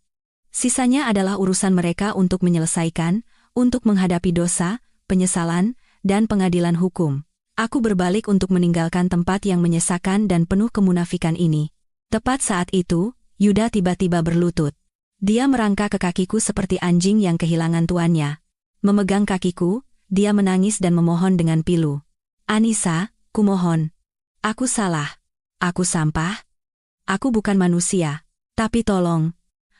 Sisanya adalah urusan mereka untuk menyelesaikan, untuk menghadapi dosa, penyesalan, dan pengadilan hukum. Aku berbalik untuk meninggalkan tempat yang menyesakan dan penuh kemunafikan ini. Tepat saat itu, Yuda tiba-tiba berlutut. Dia merangkak ke kakiku seperti anjing yang kehilangan tuannya. Memegang kakiku, dia menangis dan memohon dengan pilu. Anissa, kumohon. Aku salah. Aku sampah. Aku bukan manusia. Tapi tolong,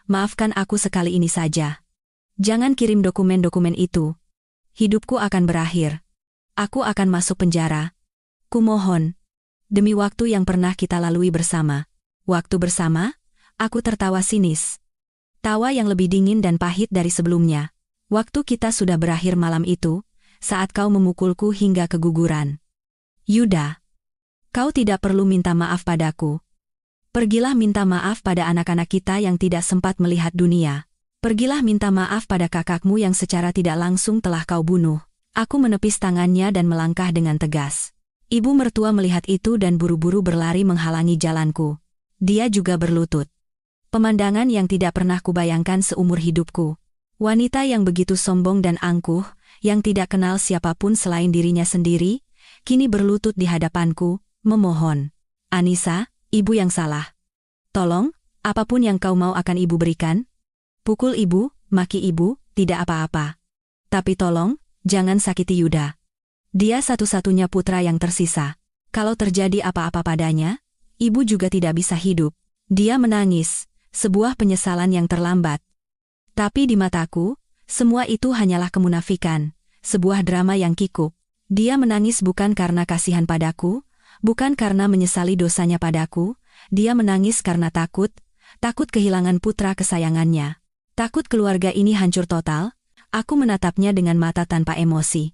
maafkan aku sekali ini saja. Jangan kirim dokumen-dokumen itu. Hidupku akan berakhir. Aku akan masuk penjara. Kumohon. Demi waktu yang pernah kita lalui bersama. Waktu bersama, aku tertawa sinis. Tawa yang lebih dingin dan pahit dari sebelumnya. Waktu kita sudah berakhir malam itu, saat kau memukulku hingga keguguran. Yuda, kau tidak perlu minta maaf padaku. Pergilah minta maaf pada anak-anak kita yang tidak sempat melihat dunia. Pergilah minta maaf pada kakakmu yang secara tidak langsung telah kau bunuh. Aku menepis tangannya dan melangkah dengan tegas. Ibu mertua melihat itu dan buru-buru berlari menghalangi jalanku. Dia juga berlutut. Pemandangan yang tidak pernah kubayangkan seumur hidupku. Wanita yang begitu sombong dan angkuh, yang tidak kenal siapapun selain dirinya sendiri, kini berlutut di hadapanku, memohon. Anissa, ibu yang salah. Tolong, apapun yang kau mau akan ibu berikan. Pukul ibu, maki ibu, tidak apa-apa. Tapi tolong, jangan sakiti Yuda. Dia satu-satunya putra yang tersisa. Kalau terjadi apa-apa padanya, ibu juga tidak bisa hidup. Dia menangis. Sebuah penyesalan yang terlambat. Tapi di mataku, semua itu hanyalah kemunafikan, sebuah drama yang kikuk. Dia menangis bukan karena kasihan padaku, bukan karena menyesali dosanya padaku, dia menangis karena takut kehilangan putra kesayangannya. Takut keluarga ini hancur total. Aku menatapnya dengan mata tanpa emosi.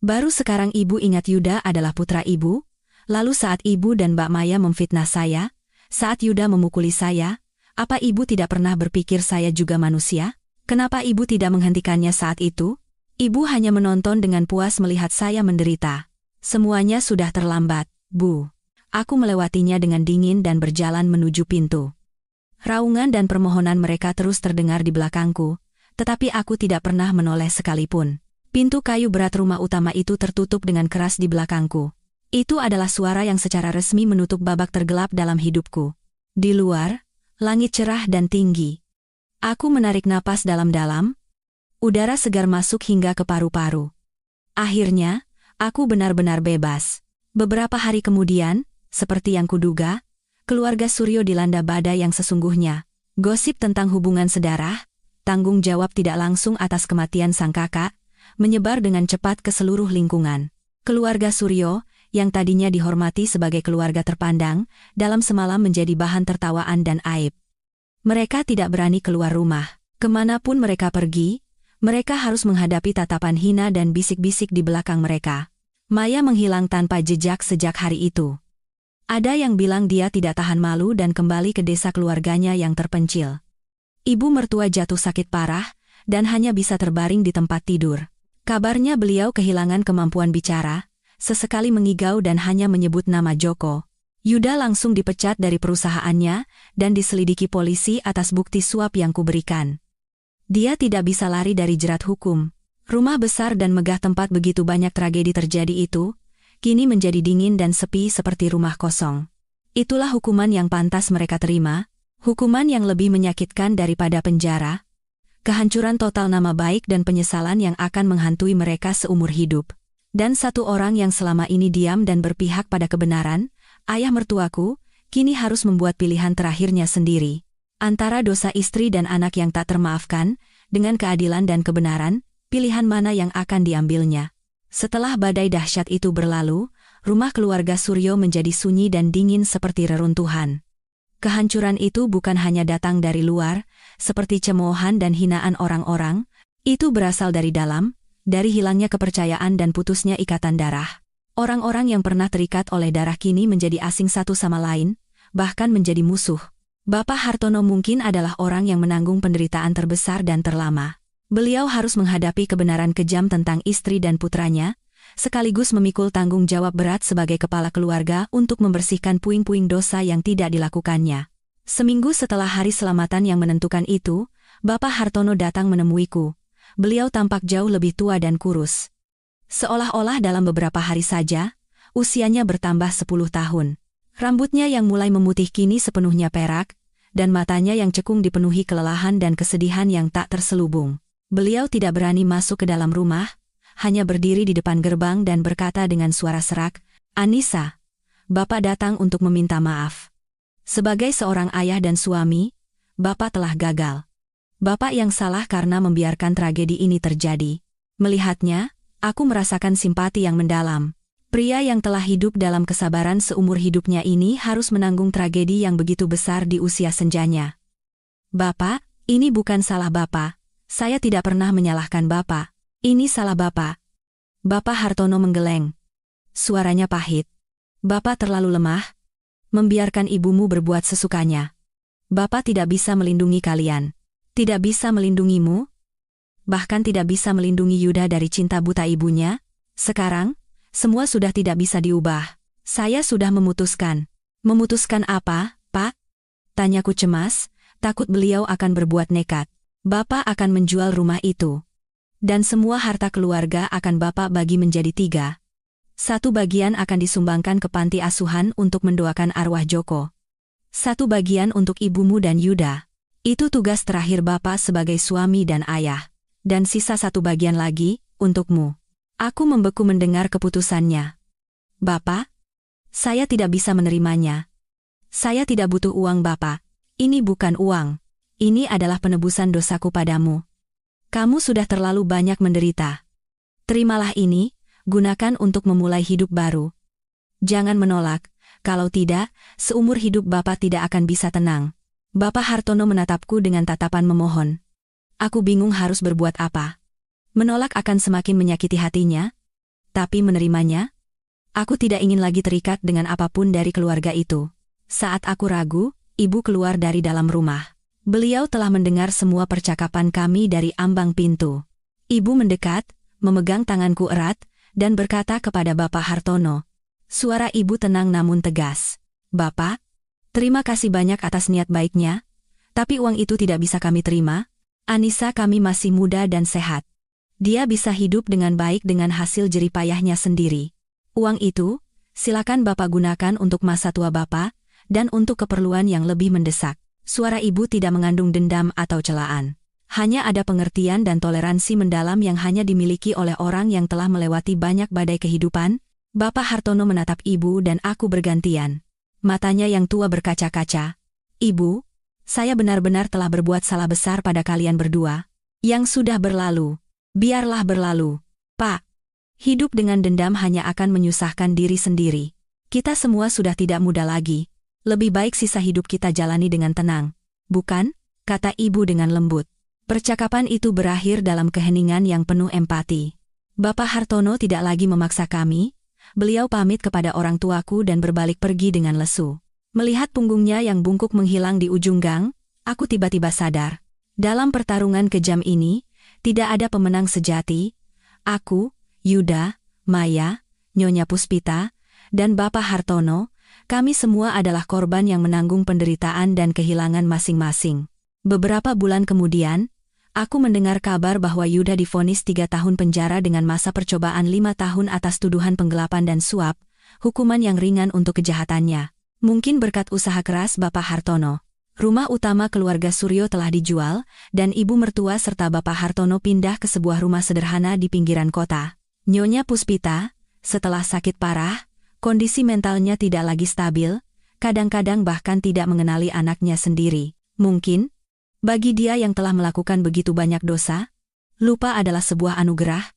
Baru sekarang ibu ingat Yuda adalah putra ibu, lalu saat ibu dan Mbak Maya memfitnah saya, saat Yuda memukuli saya, apa ibu tidak pernah berpikir saya juga manusia? Kenapa ibu tidak menghentikannya saat itu? Ibu hanya menonton dengan puas melihat saya menderita. Semuanya sudah terlambat, Bu. Aku melewatinya dengan dingin dan berjalan menuju pintu. Raungan dan permohonan mereka terus terdengar di belakangku, tetapi aku tidak pernah menoleh sekalipun. Pintu kayu berat rumah utama itu tertutup dengan keras di belakangku. Itu adalah suara yang secara resmi menutup babak tergelap dalam hidupku. Di luar, langit cerah dan tinggi. Aku menarik napas dalam-dalam. Udara segar masuk hingga ke paru-paru. Akhirnya, aku benar-benar bebas. Beberapa hari kemudian, seperti yang kuduga, keluarga Suryo dilanda badai yang sesungguhnya. Gosip tentang hubungan sedarah, tanggung jawab tidak langsung atas kematian sang kakak, menyebar dengan cepat ke seluruh lingkungan. Keluarga Suryo, yang tadinya dihormati sebagai keluarga terpandang, dalam semalam menjadi bahan tertawaan dan aib. Mereka tidak berani keluar rumah. Kemanapun mereka pergi, mereka harus menghadapi tatapan hina dan bisik-bisik di belakang mereka. Maya menghilang tanpa jejak sejak hari itu. Ada yang bilang dia tidak tahan malu dan kembali ke desa keluarganya yang terpencil. Ibu mertua jatuh sakit parah, dan hanya bisa terbaring di tempat tidur. Kabarnya beliau kehilangan kemampuan bicara, sesekali mengigau dan hanya menyebut nama Joko. Yuda langsung dipecat dari perusahaannya dan diselidiki polisi atas bukti suap yang kuberikan. Dia tidak bisa lari dari jerat hukum. Rumah besar dan megah tempat begitu banyak tragedi terjadi itu, kini menjadi dingin dan sepi seperti rumah kosong. Itulah hukuman yang pantas mereka terima, hukuman yang lebih menyakitkan daripada penjara, kehancuran total nama baik dan penyesalan yang akan menghantui mereka seumur hidup. Dan satu orang yang selama ini diam dan berpihak pada kebenaran, ayah mertuaku, kini harus membuat pilihan terakhirnya sendiri. Antara dosa istri dan anak yang tak termaafkan, dengan keadilan dan kebenaran, pilihan mana yang akan diambilnya. Setelah badai dahsyat itu berlalu, rumah keluarga Suryo menjadi sunyi dan dingin seperti reruntuhan. Kehancuran itu bukan hanya datang dari luar, seperti cemoohan dan hinaan orang-orang, itu berasal dari dalam, dari hilangnya kepercayaan dan putusnya ikatan darah. Orang-orang yang pernah terikat oleh darah kini menjadi asing satu sama lain, bahkan menjadi musuh. Bapak Hartono mungkin adalah orang yang menanggung penderitaan terbesar dan terlama. Beliau harus menghadapi kebenaran kejam tentang istri dan putranya, sekaligus memikul tanggung jawab berat sebagai kepala keluarga untuk membersihkan puing-puing dosa yang tidak dilakukannya. Seminggu setelah hari selamatan yang menentukan itu, Bapak Hartono datang menemuiku. Beliau tampak jauh lebih tua dan kurus. Seolah-olah dalam beberapa hari saja, usianya bertambah 10 tahun. Rambutnya yang mulai memutih kini sepenuhnya perak, dan matanya yang cekung dipenuhi kelelahan dan kesedihan yang tak terselubung. Beliau tidak berani masuk ke dalam rumah, hanya berdiri di depan gerbang dan berkata dengan suara serak, "Anissa, Bapak datang untuk meminta maaf. Sebagai seorang ayah dan suami, Bapak telah gagal. Bapak yang salah karena membiarkan tragedi ini terjadi." Melihatnya, aku merasakan simpati yang mendalam. Pria yang telah hidup dalam kesabaran seumur hidupnya ini harus menanggung tragedi yang begitu besar di usia senjanya. "Bapak, ini bukan salah Bapak. Saya tidak pernah menyalahkan Bapak. Ini salah Bapak." Bapak Hartono menggeleng. Suaranya pahit. "Bapak terlalu lemah, membiarkan ibumu berbuat sesukanya. Bapak tidak bisa melindungi kalian. Tidak bisa melindungimu. Bahkan tidak bisa melindungi Yuda dari cinta buta ibunya. Sekarang, semua sudah tidak bisa diubah. Saya sudah memutuskan." "Memutuskan apa, Pak?" tanyaku cemas, takut beliau akan berbuat nekat. "Bapak akan menjual rumah itu. Dan semua harta keluarga akan Bapak bagi menjadi 3. Satu bagian akan disumbangkan ke panti asuhan untuk mendoakan arwah Joko. Satu bagian untuk ibumu dan Yuda. Itu tugas terakhir Bapak sebagai suami dan ayah. Dan sisa satu bagian lagi, untukmu." Aku membeku mendengar keputusannya. "Bapak, saya tidak bisa menerimanya. Saya tidak butuh uang Bapak. Ini bukan uang. Ini adalah penebusan dosaku padamu. Kamu sudah terlalu banyak menderita. Terimalah ini, gunakan untuk memulai hidup baru. Jangan menolak, kalau tidak, seumur hidup Bapak tidak akan bisa tenang." Bapak Hartono menatapku dengan tatapan memohon. Aku bingung harus berbuat apa. Menolak akan semakin menyakiti hatinya, tapi menerimanya? Aku tidak ingin lagi terikat dengan apapun dari keluarga itu. Saat aku ragu, ibu keluar dari dalam rumah. Beliau telah mendengar semua percakapan kami dari ambang pintu. Ibu mendekat, memegang tanganku erat, dan berkata kepada Bapak Hartono. Suara ibu tenang namun tegas. "Bapak, terima kasih banyak atas niat baiknya, tapi uang itu tidak bisa kami terima. Anissa kami masih muda dan sehat. Dia bisa hidup dengan baik dengan hasil jeripayahnya sendiri. Uang itu, silakan Bapak gunakan untuk masa tua Bapak, dan untuk keperluan yang lebih mendesak." Suara ibu tidak mengandung dendam atau celaan. Hanya ada pengertian dan toleransi mendalam yang hanya dimiliki oleh orang yang telah melewati banyak badai kehidupan. Bapak Hartono menatap ibu dan aku bergantian. Matanya yang tua berkaca-kaca. "Ibu, saya benar-benar telah berbuat salah besar pada kalian berdua. Yang sudah berlalu, biarlah berlalu. Pak, hidup dengan dendam hanya akan menyusahkan diri sendiri. Kita semua sudah tidak muda lagi. Lebih baik sisa hidup kita jalani dengan tenang. Bukan?" kata ibu dengan lembut. Percakapan itu berakhir dalam keheningan yang penuh empati. Bapak Hartono tidak lagi memaksa kami. Beliau pamit kepada orang tuaku dan berbalik pergi dengan lesu. Melihat punggungnya yang bungkuk menghilang di ujung gang, aku tiba-tiba sadar. Dalam pertarungan kejam ini, tidak ada pemenang sejati. Aku, Yuda, Maya, Nyonya Puspita, dan Bapak Hartono, kami semua adalah korban yang menanggung penderitaan dan kehilangan masing-masing. Beberapa bulan kemudian, aku mendengar kabar bahwa Yuda divonis 3 tahun penjara dengan masa percobaan 5 tahun atas tuduhan penggelapan dan suap, hukuman yang ringan untuk kejahatannya. Mungkin berkat usaha keras Bapak Hartono. Rumah utama keluarga Suryo telah dijual, dan ibu mertua serta Bapak Hartono pindah ke sebuah rumah sederhana di pinggiran kota. Nyonya Puspita, setelah sakit parah, kondisi mentalnya tidak lagi stabil, kadang-kadang bahkan tidak mengenali anaknya sendiri. Mungkin, bagi dia yang telah melakukan begitu banyak dosa, lupa adalah sebuah anugerah.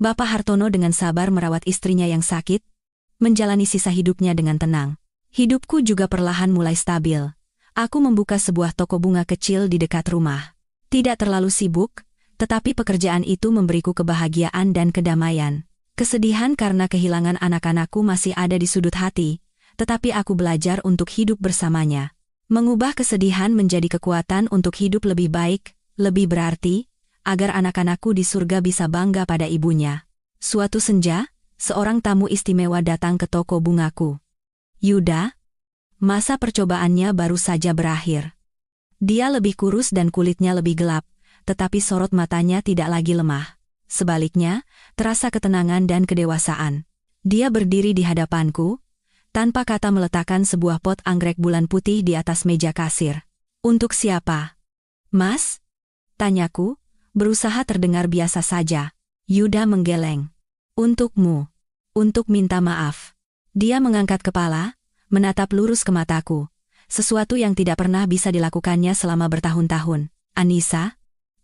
Bapak Hartono dengan sabar merawat istrinya yang sakit, menjalani sisa hidupnya dengan tenang. Hidupku juga perlahan mulai stabil. Aku membuka sebuah toko bunga kecil di dekat rumah. Tidak terlalu sibuk, tetapi pekerjaan itu memberiku kebahagiaan dan kedamaian. Kesedihan karena kehilangan anak-anakku masih ada di sudut hati, tetapi aku belajar untuk hidup bersamanya. Mengubah kesedihan menjadi kekuatan untuk hidup lebih baik, lebih berarti, agar anak-anakku di surga bisa bangga pada ibunya. Suatu senja, seorang tamu istimewa datang ke toko bungaku. Yuda, masa percobaannya baru saja berakhir. Dia lebih kurus dan kulitnya lebih gelap, tetapi sorot matanya tidak lagi lemah. Sebaliknya, terasa ketenangan dan kedewasaan. Dia berdiri di hadapanku, tanpa kata meletakkan sebuah pot anggrek bulan putih di atas meja kasir. Untuk siapa? Mas? Tanyaku, berusaha terdengar biasa saja. Yuda menggeleng. Untukmu. Untuk minta maaf. Dia mengangkat kepala, menatap lurus ke mataku. Sesuatu yang tidak pernah bisa dilakukannya selama bertahun-tahun. Anissa,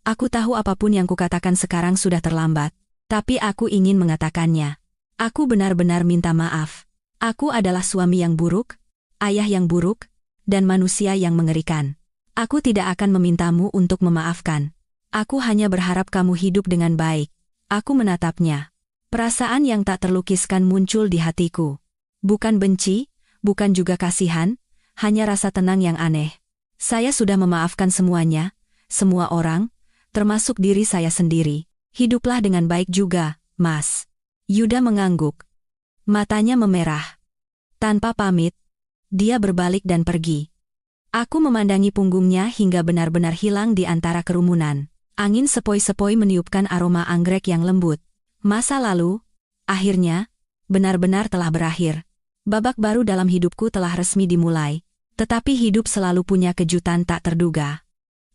aku tahu apapun yang kukatakan sekarang sudah terlambat. Tapi aku ingin mengatakannya. Aku benar-benar minta maaf. Aku adalah suami yang buruk, ayah yang buruk, dan manusia yang mengerikan. Aku tidak akan memintamu untuk memaafkan. Aku hanya berharap kamu hidup dengan baik. Aku menatapnya. Perasaan yang tak terlukiskan muncul di hatiku. Bukan benci, bukan juga kasihan, hanya rasa tenang yang aneh. Saya sudah memaafkan semuanya, semua orang, termasuk diri saya sendiri. Hiduplah dengan baik juga, Mas. Yuda mengangguk. Matanya memerah. Tanpa pamit, dia berbalik dan pergi. Aku memandangi punggungnya hingga benar-benar hilang di antara kerumunan. Angin sepoi-sepoi meniupkan aroma anggrek yang lembut. Masa lalu, akhirnya, benar-benar telah berakhir. Babak baru dalam hidupku telah resmi dimulai. Tetapi hidup selalu punya kejutan tak terduga.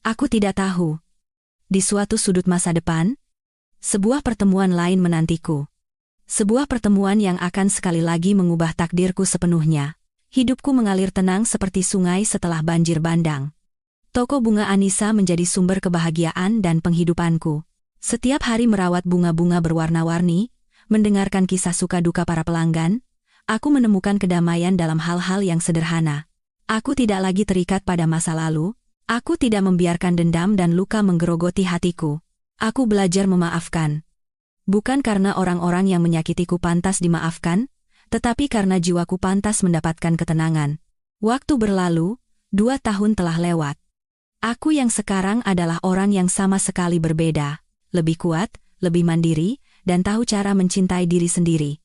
Aku tidak tahu. Di suatu sudut masa depan, sebuah pertemuan lain menantiku. Sebuah pertemuan yang akan sekali lagi mengubah takdirku sepenuhnya. Hidupku mengalir tenang seperti sungai setelah banjir bandang. Toko bunga Anissa menjadi sumber kebahagiaan dan penghidupanku. Setiap hari merawat bunga-bunga berwarna-warni, mendengarkan kisah suka duka para pelanggan, aku menemukan kedamaian dalam hal-hal yang sederhana. Aku tidak lagi terikat pada masa lalu, aku tidak membiarkan dendam dan luka menggerogoti hatiku. Aku belajar memaafkan. Bukan karena orang-orang yang menyakitiku pantas dimaafkan, tetapi karena jiwaku pantas mendapatkan ketenangan. Waktu berlalu, 2 tahun telah lewat. Aku yang sekarang adalah orang yang sama sekali berbeda, lebih kuat, lebih mandiri, dan tahu cara mencintai diri sendiri.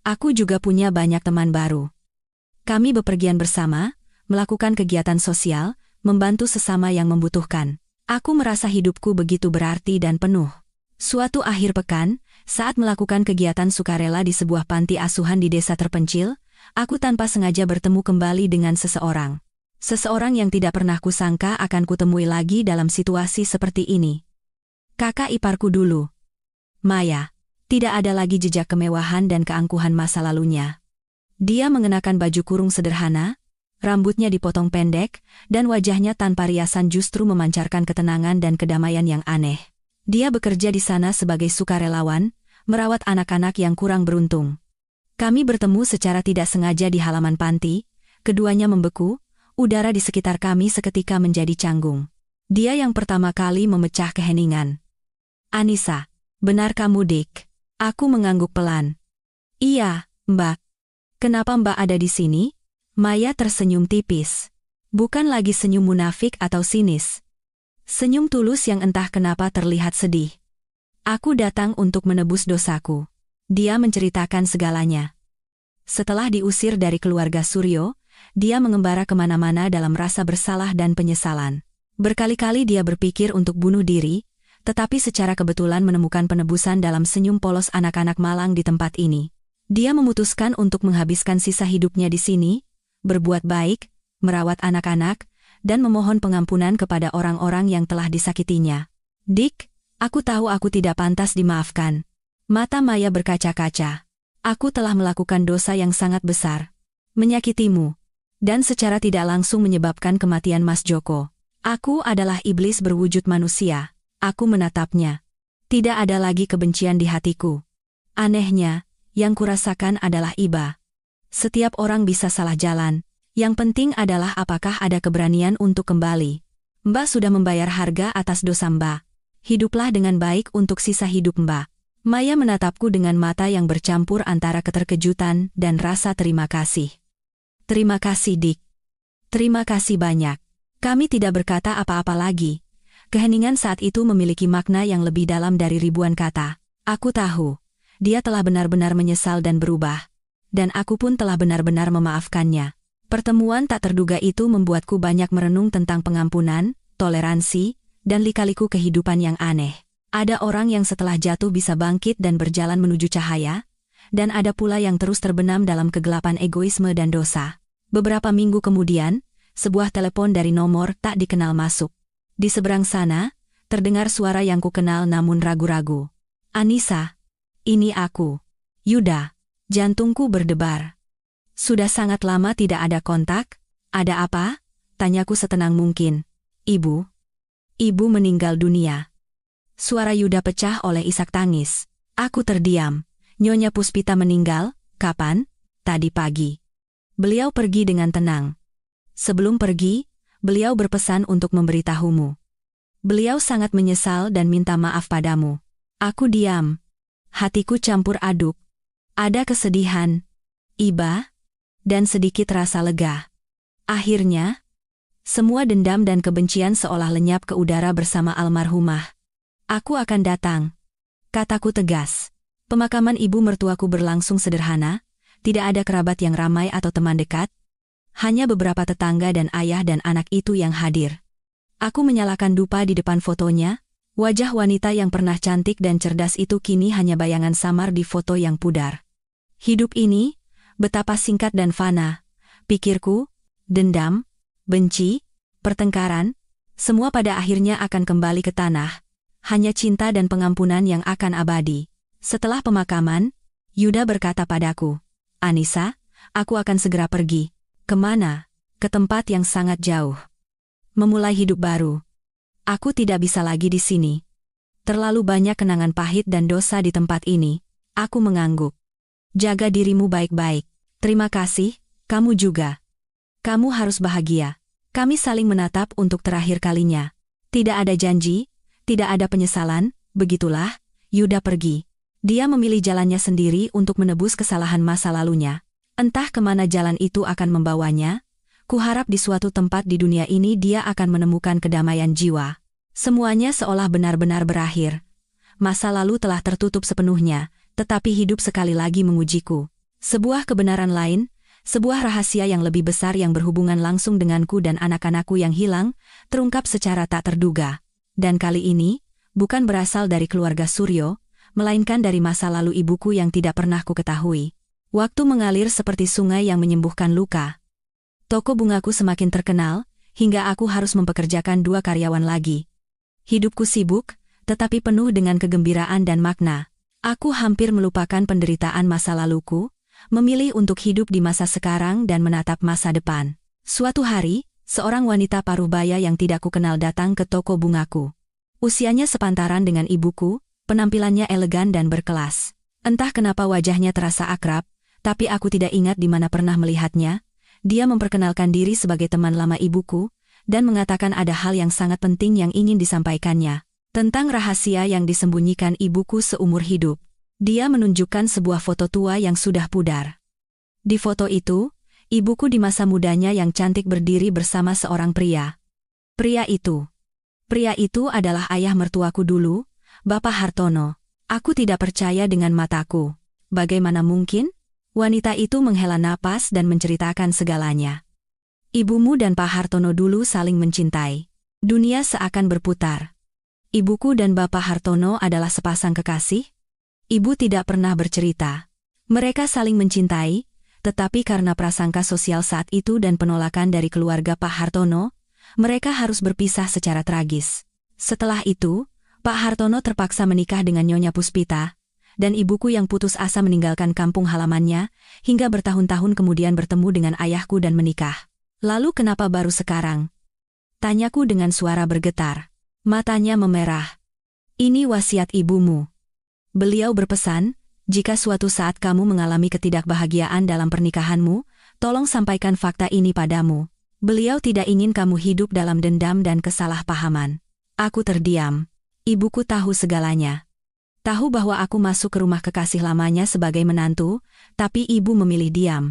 Aku juga punya banyak teman baru. Kami bepergian bersama, melakukan kegiatan sosial, membantu sesama yang membutuhkan. Aku merasa hidupku begitu berarti dan penuh. Suatu akhir pekan, saat melakukan kegiatan sukarela di sebuah panti asuhan di desa terpencil, aku tanpa sengaja bertemu kembali dengan seseorang. Seseorang yang tidak pernah kusangka akan kutemui lagi dalam situasi seperti ini. Kakak iparku dulu. Maya. Tidak ada lagi jejak kemewahan dan keangkuhan masa lalunya. Dia mengenakan baju kurung sederhana, rambutnya dipotong pendek, dan wajahnya tanpa riasan justru memancarkan ketenangan dan kedamaian yang aneh. Dia bekerja di sana sebagai sukarelawan, merawat anak-anak yang kurang beruntung. Kami bertemu secara tidak sengaja di halaman panti, keduanya membeku, udara di sekitar kami seketika menjadi canggung. Dia yang pertama kali memecah keheningan. Anissa, benar kamu Dik? Aku mengangguk pelan. Iya, Mbak. Kenapa Mbak ada di sini? Maya tersenyum tipis. Bukan lagi senyum munafik atau sinis. Senyum tulus yang entah kenapa terlihat sedih. Aku datang untuk menebus dosaku. Dia menceritakan segalanya. Setelah diusir dari keluarga Suryo, dia mengembara kemana-mana dalam rasa bersalah dan penyesalan. Berkali-kali dia berpikir untuk bunuh diri, tetapi secara kebetulan menemukan penebusan dalam senyum polos anak-anak malang di tempat ini. Dia memutuskan untuk menghabiskan sisa hidupnya di sini, berbuat baik, merawat anak-anak, dan memohon pengampunan kepada orang-orang yang telah disakitinya. Dik, aku tahu aku tidak pantas dimaafkan. Mata Maya berkaca-kaca. Aku telah melakukan dosa yang sangat besar. Menyakitimu. Dan secara tidak langsung menyebabkan kematian Mas Joko. Aku adalah iblis berwujud manusia. Aku menatapnya. Tidak ada lagi kebencian di hatiku. Anehnya, yang kurasakan adalah iba. Setiap orang bisa salah jalan. Yang penting adalah apakah ada keberanian untuk kembali. Mbak sudah membayar harga atas dosa Mbak. Hiduplah dengan baik untuk sisa hidup Mbak. Maya menatapku dengan mata yang bercampur antara keterkejutan dan rasa terima kasih. Terima kasih Dik. Terima kasih banyak. Kami tidak berkata apa-apa lagi. Keheningan saat itu memiliki makna yang lebih dalam dari ribuan kata. Aku tahu, dia telah benar-benar menyesal dan berubah. Dan aku pun telah benar-benar memaafkannya. Pertemuan tak terduga itu membuatku banyak merenung tentang pengampunan, toleransi, dan lika-liku kehidupan yang aneh. Ada orang yang setelah jatuh bisa bangkit dan berjalan menuju cahaya, dan ada pula yang terus terbenam dalam kegelapan egoisme dan dosa. Beberapa minggu kemudian, sebuah telepon dari nomor tak dikenal masuk. Di seberang sana, terdengar suara yang kukenal namun ragu-ragu. Anissa, ini aku. Yuda, jantungku berdebar. Sudah sangat lama tidak ada kontak. Ada apa? Tanyaku setenang mungkin. Ibu. Ibu meninggal dunia. Suara Yuda pecah oleh isak tangis. Aku terdiam. Nyonya Puspita meninggal? Kapan? Tadi pagi. Beliau pergi dengan tenang. Sebelum pergi, beliau berpesan untuk memberitahumu. Beliau sangat menyesal dan minta maaf padamu. Aku diam. Hatiku campur aduk. Ada kesedihan, iba, dan sedikit rasa lega. Akhirnya, semua dendam dan kebencian seolah lenyap ke udara bersama almarhumah. Aku akan datang. Kataku tegas. Pemakaman ibu mertuaku berlangsung sederhana, tidak ada kerabat yang ramai atau teman dekat, hanya beberapa tetangga dan ayah dan anak itu yang hadir. Aku menyalakan dupa di depan fotonya, wajah wanita yang pernah cantik dan cerdas itu kini hanya bayangan samar di foto yang pudar. Hidup ini, betapa singkat dan fana, pikirku, dendam, benci, pertengkaran, semua pada akhirnya akan kembali ke tanah, hanya cinta dan pengampunan yang akan abadi. Setelah pemakaman, Yuda berkata padaku, Anissa, aku akan segera pergi. Kemana? Ke tempat yang sangat jauh. Memulai hidup baru. Aku tidak bisa lagi di sini. Terlalu banyak kenangan pahit dan dosa di tempat ini. Aku mengangguk. Jaga dirimu baik-baik. Terima kasih, kamu juga. Kamu harus bahagia. Kami saling menatap untuk terakhir kalinya. Tidak ada janji, tidak ada penyesalan, begitulah, Yuda pergi. Dia memilih jalannya sendiri untuk menebus kesalahan masa lalunya. Entah kemana jalan itu akan membawanya, kuharap di suatu tempat di dunia ini dia akan menemukan kedamaian jiwa. Semuanya seolah benar-benar berakhir. Masa lalu telah tertutup sepenuhnya, tetapi hidup sekali lagi mengujiku. Sebuah kebenaran lain, sebuah rahasia yang lebih besar yang berhubungan langsung denganku dan anak-anakku yang hilang, terungkap secara tak terduga. Dan kali ini, bukan berasal dari keluarga Suryo, melainkan dari masa lalu ibuku yang tidak pernah ku ketahui. Waktu mengalir seperti sungai yang menyembuhkan luka. Toko bungaku semakin terkenal, hingga aku harus mempekerjakan 2 karyawan lagi. Hidupku sibuk, tetapi penuh dengan kegembiraan dan makna. Aku hampir melupakan penderitaan masa laluku, memilih untuk hidup di masa sekarang dan menatap masa depan. Suatu hari, seorang wanita paruh baya yang tidak kukenal datang ke toko bungaku. Usianya sepantaran dengan ibuku, penampilannya elegan dan berkelas. Entah kenapa wajahnya terasa akrab, tapi aku tidak ingat di mana pernah melihatnya. Dia memperkenalkan diri sebagai teman lama ibuku, dan mengatakan ada hal yang sangat penting yang ingin disampaikannya. Tentang rahasia yang disembunyikan ibuku seumur hidup. Dia menunjukkan sebuah foto tua yang sudah pudar. Di foto itu, ibuku di masa mudanya yang cantik berdiri bersama seorang pria. Pria itu adalah ayah mertuaku dulu, Bapak Hartono. Aku tidak percaya dengan mataku. Bagaimana mungkin? Wanita itu menghela napas dan menceritakan segalanya. Ibumu dan Pak Hartono dulu saling mencintai. Dunia seakan berputar. Ibuku dan Bapak Hartono adalah sepasang kekasih. Ibu tidak pernah bercerita. Mereka saling mencintai, tetapi karena prasangka sosial saat itu dan penolakan dari keluarga Pak Hartono, mereka harus berpisah secara tragis. Setelah itu, Pak Hartono terpaksa menikah dengan Nyonya Puspita, dan ibuku yang putus asa meninggalkan kampung halamannya, hingga bertahun-tahun kemudian bertemu dengan ayahku dan menikah. Lalu kenapa baru sekarang? Tanyaku dengan suara bergetar. Matanya memerah. Ini wasiat ibumu. Beliau berpesan, jika suatu saat kamu mengalami ketidakbahagiaan dalam pernikahanmu, tolong sampaikan fakta ini padamu. Beliau tidak ingin kamu hidup dalam dendam dan kesalahpahaman. Aku terdiam. Ibuku tahu segalanya. Tahu bahwa aku masuk ke rumah kekasih lamanya sebagai menantu, tapi ibu memilih diam.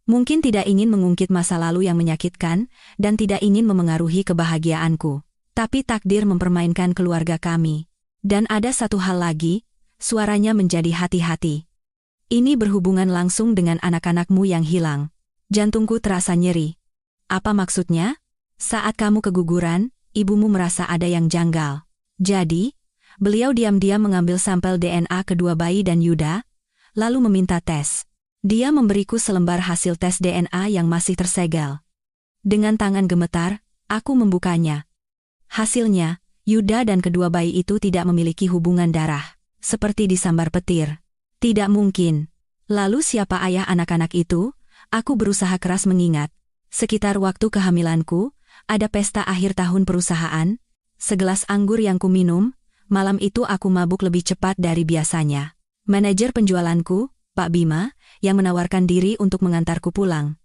Mungkin tidak ingin mengungkit masa lalu yang menyakitkan, dan tidak ingin memengaruhi kebahagiaanku. Tapi takdir mempermainkan keluarga kami. Dan ada satu hal lagi, suaranya menjadi hati-hati. Ini berhubungan langsung dengan anak-anakmu yang hilang. Jantungku terasa nyeri. Apa maksudnya? Saat kamu keguguran, ibumu merasa ada yang janggal. Jadi, beliau diam-diam mengambil sampel DNA kedua bayi dan Yuda, lalu meminta tes. Dia memberiku selembar hasil tes DNA yang masih tersegel. Dengan tangan gemetar, aku membukanya. Hasilnya, Yuda dan kedua bayi itu tidak memiliki hubungan darah. Seperti disambar petir. Tidak mungkin. Lalu siapa ayah anak-anak itu? Aku berusaha keras mengingat. Sekitar waktu kehamilanku, ada pesta akhir tahun perusahaan. Segelas anggur yang kuminum, malam itu aku mabuk lebih cepat dari biasanya. Manajer penjualanku, Pak Bima, yang menawarkan diri untuk mengantarku pulang.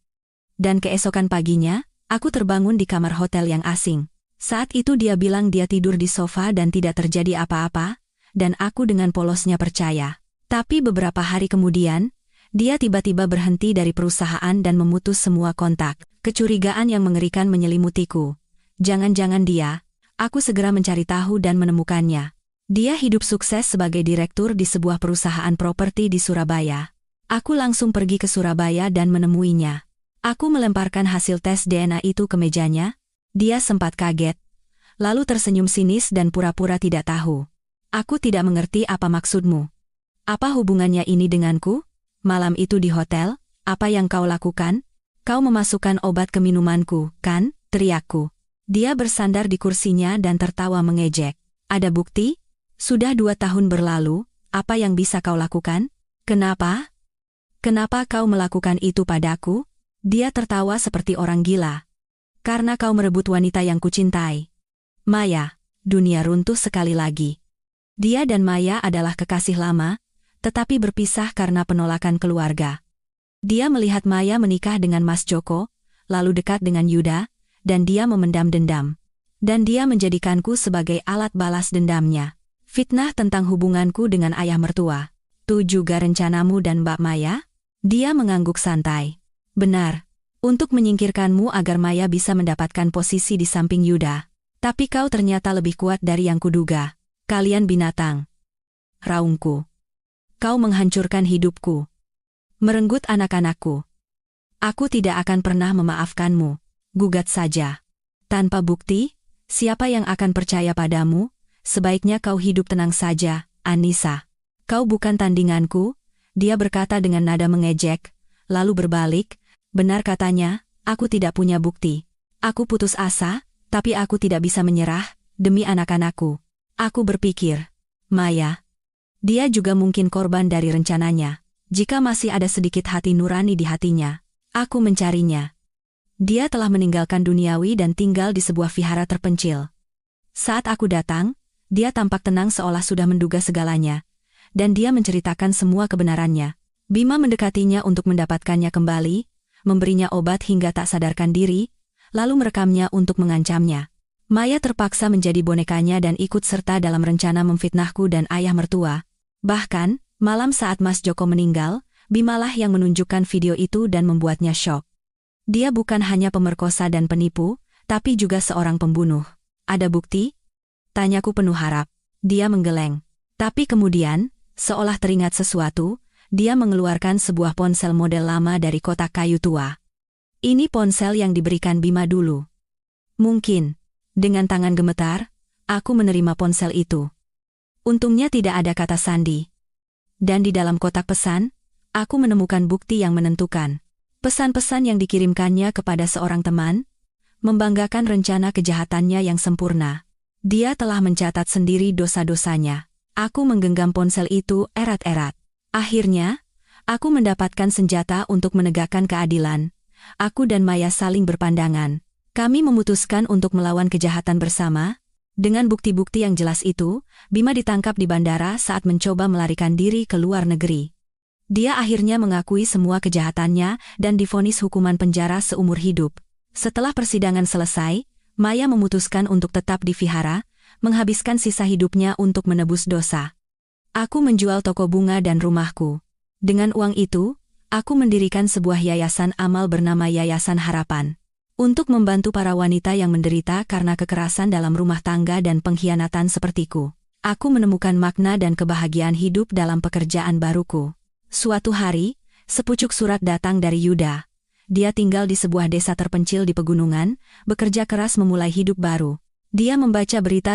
Dan keesokan paginya, aku terbangun di kamar hotel yang asing. Saat itu dia bilang dia tidur di sofa dan tidak terjadi apa-apa, dan aku dengan polosnya percaya. Tapi beberapa hari kemudian, dia tiba-tiba berhenti dari perusahaan dan memutus semua kontak. Kecurigaan yang mengerikan menyelimutiku. Jangan-jangan dia. Aku segera mencari tahu dan menemukannya. Dia hidup sukses sebagai direktur di sebuah perusahaan properti di Surabaya. Aku langsung pergi ke Surabaya dan menemuinya. Aku melemparkan hasil tes DNA itu ke mejanya. Dia sempat kaget, lalu tersenyum sinis dan pura-pura tidak tahu. Aku tidak mengerti apa maksudmu. Apa hubungannya ini denganku? Malam itu di hotel, apa yang kau lakukan? Kau memasukkan obat ke minumanku, kan? Teriakku. Dia bersandar di kursinya dan tertawa mengejek. Ada bukti? Sudah 2 tahun berlalu, apa yang bisa kau lakukan? Kenapa? Kenapa kau melakukan itu padaku? Dia tertawa seperti orang gila. Karena kau merebut wanita yang kucintai. Maya, dunia runtuh sekali lagi. Dia dan Maya adalah kekasih lama, tetapi berpisah karena penolakan keluarga. Dia melihat Maya menikah dengan Mas Joko, lalu dekat dengan Yuda, dan dia memendam dendam. Dan dia menjadikanku sebagai alat balas dendamnya. Fitnah tentang hubunganku dengan ayah mertua. Itu juga rencanamu dan Mbak Maya? Dia mengangguk santai. Benar. Untuk menyingkirkanmu agar Maya bisa mendapatkan posisi di samping Yuda. Tapi kau ternyata lebih kuat dari yang kuduga. Kalian binatang. Raungku. Kau menghancurkan hidupku. Merenggut anak-anakku. Aku tidak akan pernah memaafkanmu. Gugat saja. Tanpa bukti, siapa yang akan percaya padamu? Sebaiknya kau hidup tenang saja, Anissa. Kau bukan tandinganku, dia berkata dengan nada mengejek, lalu berbalik. Benar katanya, aku tidak punya bukti. Aku putus asa, tapi aku tidak bisa menyerah, demi anak-anakku. Aku berpikir, Maya. Dia juga mungkin korban dari rencananya. Jika masih ada sedikit hati nurani di hatinya, aku mencarinya. Dia telah meninggalkan duniawi dan tinggal di sebuah vihara terpencil. Saat aku datang, dia tampak tenang seolah sudah menduga segalanya. Dan dia menceritakan semua kebenarannya. Bima mendekatinya untuk mendapatkannya kembali, memberinya obat hingga tak sadarkan diri, lalu merekamnya untuk mengancamnya. Maya terpaksa menjadi bonekanya dan ikut serta dalam rencana memfitnahku dan ayah mertua. Bahkan, malam saat Mas Joko meninggal, Bimalah yang menunjukkan video itu dan membuatnya syok. Dia bukan hanya pemerkosa dan penipu, tapi juga seorang pembunuh. Ada bukti? Tanyaku penuh harap. Dia menggeleng. Tapi kemudian, seolah teringat sesuatu, dia mengeluarkan sebuah ponsel model lama dari kotak kayu tua. Ini ponsel yang diberikan Bima dulu. Mungkin. Dengan tangan gemetar, aku menerima ponsel itu. Untungnya tidak ada kata sandi. Dan di dalam kotak pesan, aku menemukan bukti yang menentukan. Pesan-pesan yang dikirimkannya kepada seorang teman, membanggakan rencana kejahatannya yang sempurna. Dia telah mencatat sendiri dosa-dosanya. Aku menggenggam ponsel itu erat-erat. Akhirnya, aku mendapatkan senjata untuk menegakkan keadilan. Aku dan Maya saling berpandangan. Kami memutuskan untuk melawan kejahatan bersama. Dengan bukti-bukti yang jelas itu, Bima ditangkap di bandara saat mencoba melarikan diri ke luar negeri. Dia akhirnya mengakui semua kejahatannya dan divonis hukuman penjara seumur hidup. Setelah persidangan selesai, Maya memutuskan untuk tetap di vihara, menghabiskan sisa hidupnya untuk menebus dosa. Aku menjual toko bunga dan rumahku. Dengan uang itu, aku mendirikan sebuah yayasan amal bernama Yayasan Harapan. Untuk membantu para wanita yang menderita karena kekerasan dalam rumah tangga dan pengkhianatan sepertiku. Aku menemukan makna dan kebahagiaan hidup dalam pekerjaan baruku. Suatu hari, sepucuk surat datang dari Yuda. Dia tinggal di sebuah desa terpencil di pegunungan, bekerja keras memulai hidup baru. Dia membaca berita